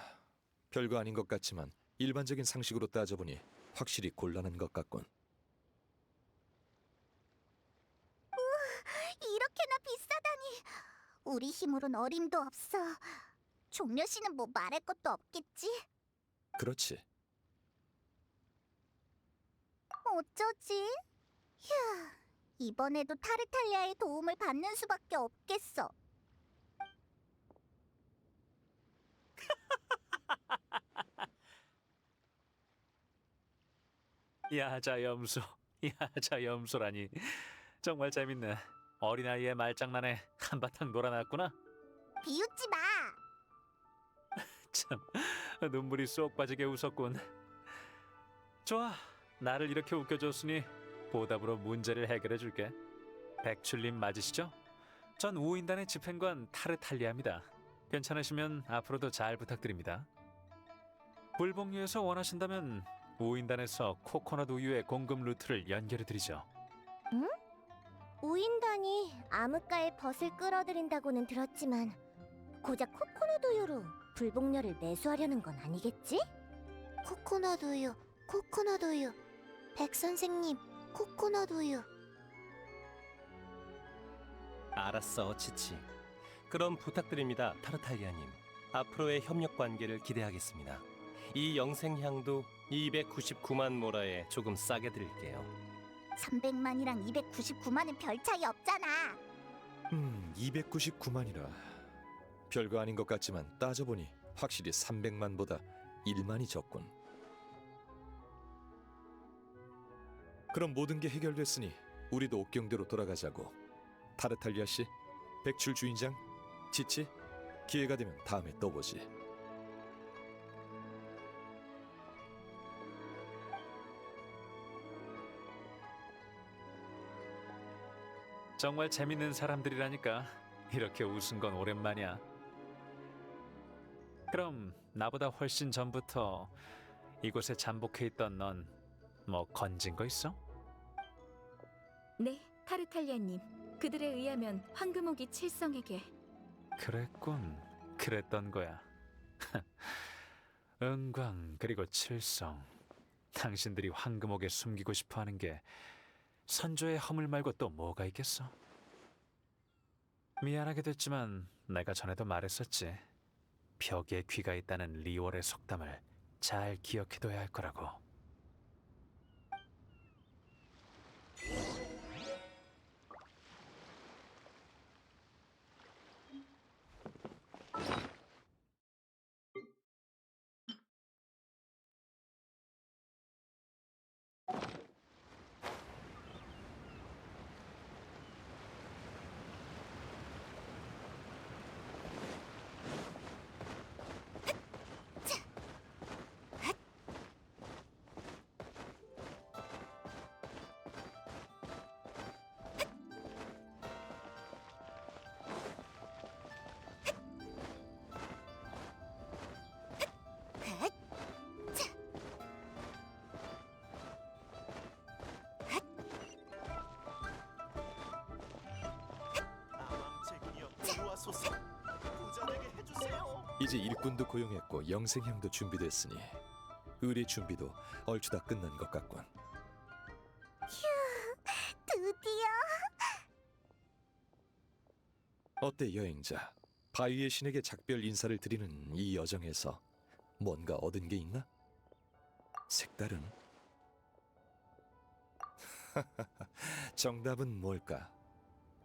별거 아닌 것 같지만 일반적인 상식으로 따져보니 확실히 곤란한 것 같군. 이렇게나 비싸다니. 우리 힘으론 어림도 없어. 종려 씨는 뭐 말할 것도 없겠지? 그렇지. 어쩌지? 휴, 이번에도 타르탈리아의 도움을 받는 수밖에 없겠어. 야자염소, 야자염소라니. 정말 재밌네. 어린아이의 말장난에 한바탕 놀아놨구나. 비웃지 마. 참, 눈물이 쏙 빠지게 웃었군. 좋아, 나를 이렇게 웃겨줬으니 보답으로 문제를 해결해 줄게. 백출님 맞으시죠? 전 우인단의 집행관 타르탈리아입니다. 괜찮으시면 앞으로도 잘 부탁드립니다. 불복류에서 원하신다면 우인단에서 코코넛 우유의 공급 루트를 연결해 드리죠. 응? 우인단이 암흑가의 벗을 끌어들인다고는 들었지만 고작 코코넛 우유로 불복녀를 매수하려는 건 아니겠지? 코코넛 우유, 코코넛 우유. 백 선생님, 코코넛 우유. 알았어, 치치. 그럼 부탁드립니다, 타르탈리아님. 앞으로의 협력 관계를 기대하겠습니다. 이 영생향도 299만 모라에 조금 싸게 드릴게요. 300만이랑 299만은 별 차이 없잖아. 299만이라 별거 아닌 것 같지만 따져보니 확실히 300만보다 1만이 적군. 그럼 모든 게 해결됐으니 우리도 옥경대로 돌아가자고. 타르탈리아 씨, 백출 주인장, 치치, 기회가 되면 다음에 또 보지. 정말 재밌는 사람들이라니까. 이렇게 웃은 건 오랜만이야. 그럼 나보다 훨씬 전부터 이곳에 잠복해 있던 넌 뭐 건진 거 있어? 네, 타르탈리아님. 그들에 의하면 황금옥이 칠성에게. 그랬군. 그랬던 거야. 은광 그리고 칠성. 당신들이 황금옥에 숨기고 싶어하는 게 선조의 허물 말고 또 뭐가 있겠어? 미안하게 됐지만 내가 전에도 말했었지. 벽에 귀가 있다는 리월의 속담을 잘 기억해둬야 할 거라고. 이제 일꾼도 고용했고 영생향도 준비됐으니 의뢰 준비도 얼추 다 끝난 것 같군. 휴, 드디어. 어때 여행자? 바위의 신에게 작별 인사를 드리는 이 여정에서 뭔가 얻은 게 있나? 색다른? 정답은 뭘까?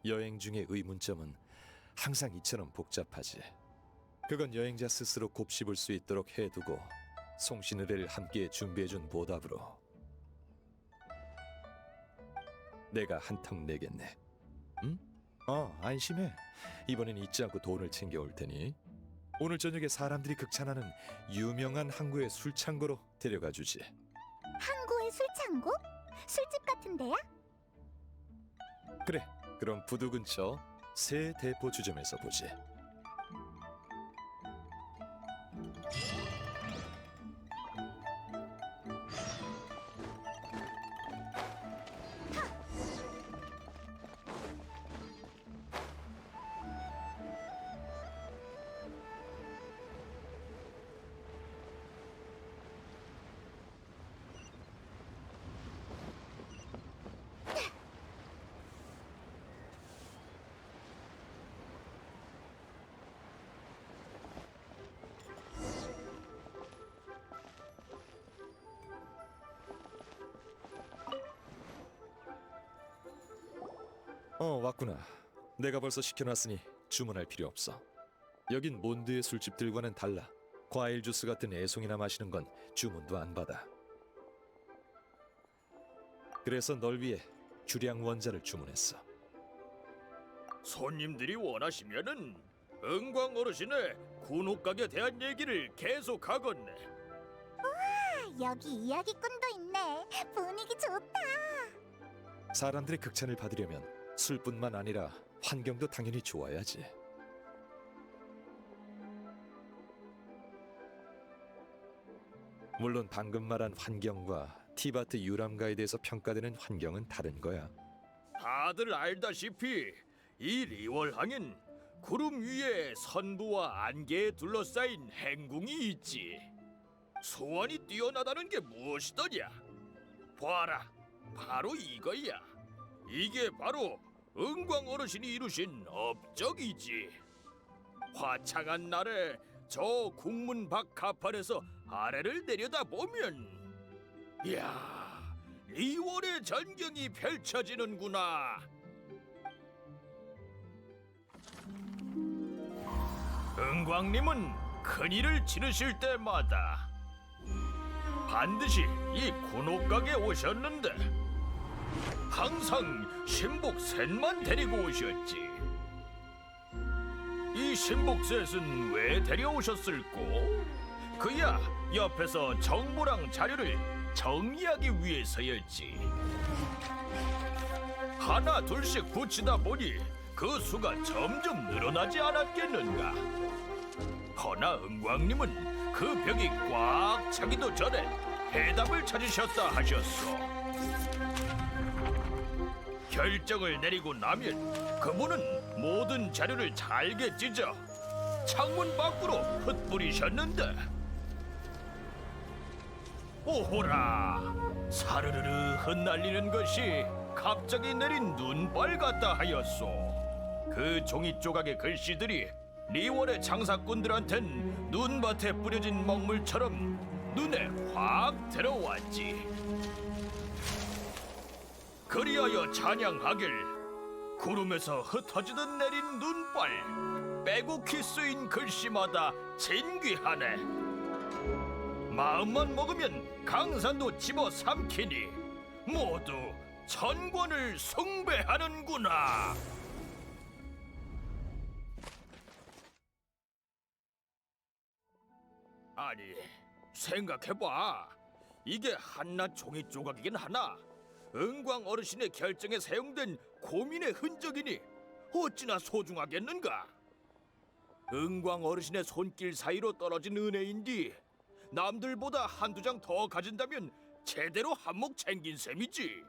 여행 중의 의문점은 항상 이처럼 복잡하지. 그건 여행자 스스로 곱씹을 수 있도록 해두고 송신의뢰를 함께 준비해준 보답으로 내가 한턱 내겠네. 응? 안심해. 이번엔 잊지 않고 돈을 챙겨올 테니 오늘 저녁에 사람들이 극찬하는 유명한 항구의 술창고로 데려가 주지. 항구의 술창고? 술집 같은 데야? 그래, 그럼 부두 근처 새 대포 주점에서 보지. 왔구나. 내가 벌써 시켜놨으니 주문할 필요 없어. 여긴 몬드의 술집들과는 달라. 과일 주스 같은 애송이나 마시는 건 주문도 안 받아. 그래서 널 위해 주량 원자를 주문했어. 손님들이 원하시면은 은광 어르신의 군옥각에 대한 얘기를 계속하겠네. 여기 이야기꾼도 있네. 분위기 좋다. 사람들의 극찬을 받으려면 술뿐만 아니라 환경도 당연히 좋아야지. 물론 방금 말한 환경과 티바트 유람가에 대해서 평가되는 환경은 다른 거야. 다들 알다시피 이 리월항엔 구름 위에 선부와 안개에 둘러싸인 행궁이 있지. 소원이 뛰어나다는 게 무엇이더냐? 봐라, 바로 이거야. 이게 바로 은광 어르신이 이루신 업적이지. 화창한 날에 저 국문 밖 가판에서 아래를 내려다 보면, 이야, 리월의 전경이 펼쳐지는구나. 은광님은 큰일을 치르실 때마다 반드시 이 군옥각에 오셨는데 항상 신복 셋만 데리고 오셨지. 이 신복 셋은 왜 데려오셨을꼬? 그야 옆에서 정보랑 자료를 정리하기 위해서였지. 하나 둘씩 붙이다 보니 그 수가 점점 늘어나지 않았겠는가. 허나 은광님은 그 벽이 꽉 차기도 전에 해답을 찾으셨다 하셨소. 결정을 내리고 나면 그분은 모든 자료를 잘게 찢어 창문 밖으로 흩뿌리셨는데, 오호라, 사르르르 흩날리는 것이 갑자기 내린 눈발 같다 하였소. 그 종이 조각의 글씨들이 리월의 장사꾼들한텐 눈밭에 뿌려진 먹물처럼 눈에 확 들어왔지. 그리하여 찬양하길 구름에서 흩어지듯 내린 눈발, 빼곡히 쓰인 글씨마다 진귀하네. 마음만 먹으면 강산도 집어삼키니 모두 천권을 숭배하는구나. 아니, 생각해봐. 이게 한낱 종이 조각이긴 하나 은광 어르신의 결정에 사용된 고민의 흔적이니 어찌나 소중하겠는가. 은광 어르신의 손길 사이로 떨어진 은혜인디 남들보다 한두 장 더 가진다면 제대로 한몫 챙긴 셈이지.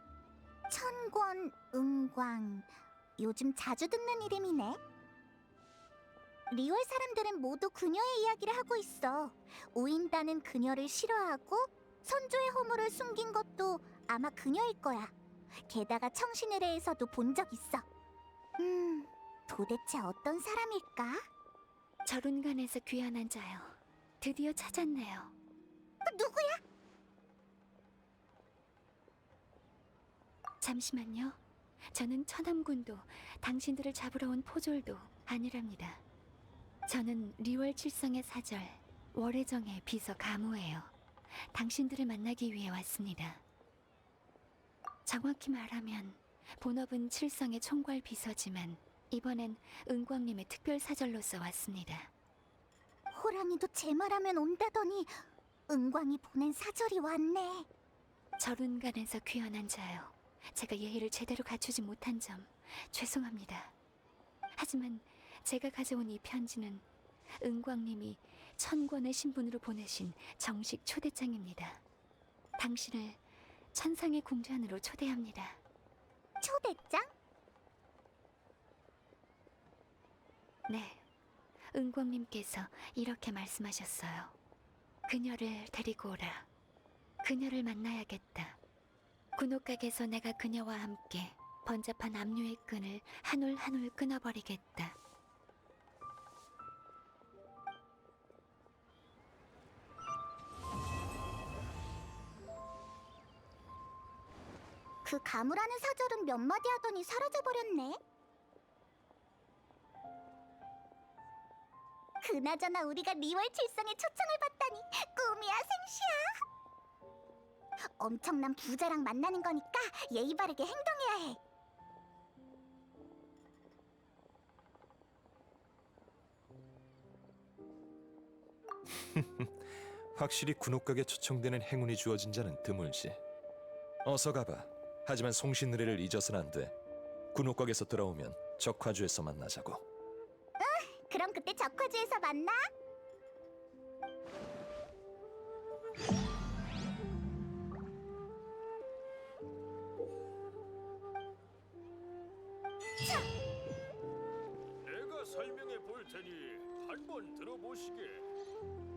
천권, 은광, 요즘 자주 듣는 이름이네. 리월 사람들은 모두 그녀의 이야기를 하고 있어. 우인다는 그녀를 싫어하고 선조의 허물을 숨긴 것도 아마 그녀일 거야. 게다가 청신의례에서도 본 적 있어. 도대체 어떤 사람일까? 저룬간에서 귀환한 자요. 드디어 찾았네요. 누구야? 잠시만요. 저는 천함군도 당신들을 잡으러 온 포졸도 아니랍니다. 저는 리월 칠성의 사절 월혜정의 비서 가무예요. 당신들을 만나기 위해 왔습니다. 정확히 말하면 본업은 칠성의 총괄 비서지만 이번엔 은광님의 특별 사절로서 왔습니다. 호랑이도 제 말하면 온다더니 은광이 보낸 사절이 왔네. 저룬간에서 귀환한 자요. 제가 예의를 제대로 갖추지 못한 점 죄송합니다. 하지만 제가 가져온 이 편지는 은광님이 천권의 신분으로 보내신 정식 초대장입니다. 당신을 천상의 궁전으로 초대합니다. 초대장? 네, 은광님께서 이렇게 말씀하셨어요. 그녀를 데리고 오라. 그녀를 만나야겠다. 군옥각에서 내가 그녀와 함께 번잡한 압류의 끈을 한 올 한 올 끊어버리겠다. 그 가무라는 사절은 몇 마디 하더니 사라져버렸네. 그나저나 우리가 리월 칠성에 초청을 받다니 꿈이야 생시야. 엄청난 부자랑 만나는 거니까 예의 바르게 행동해야 해. 확실히 군옥각에 초청되는 행운이 주어진 자는 드물지. 어서 가봐. 하지만 송신의뢰를 잊어서는 안 돼. 군옥각에서 돌아오면 적화주에서 만나자고. 그럼 그때 적화주에서 만나. 내가 설명해 볼 테니 한번 들어보시게.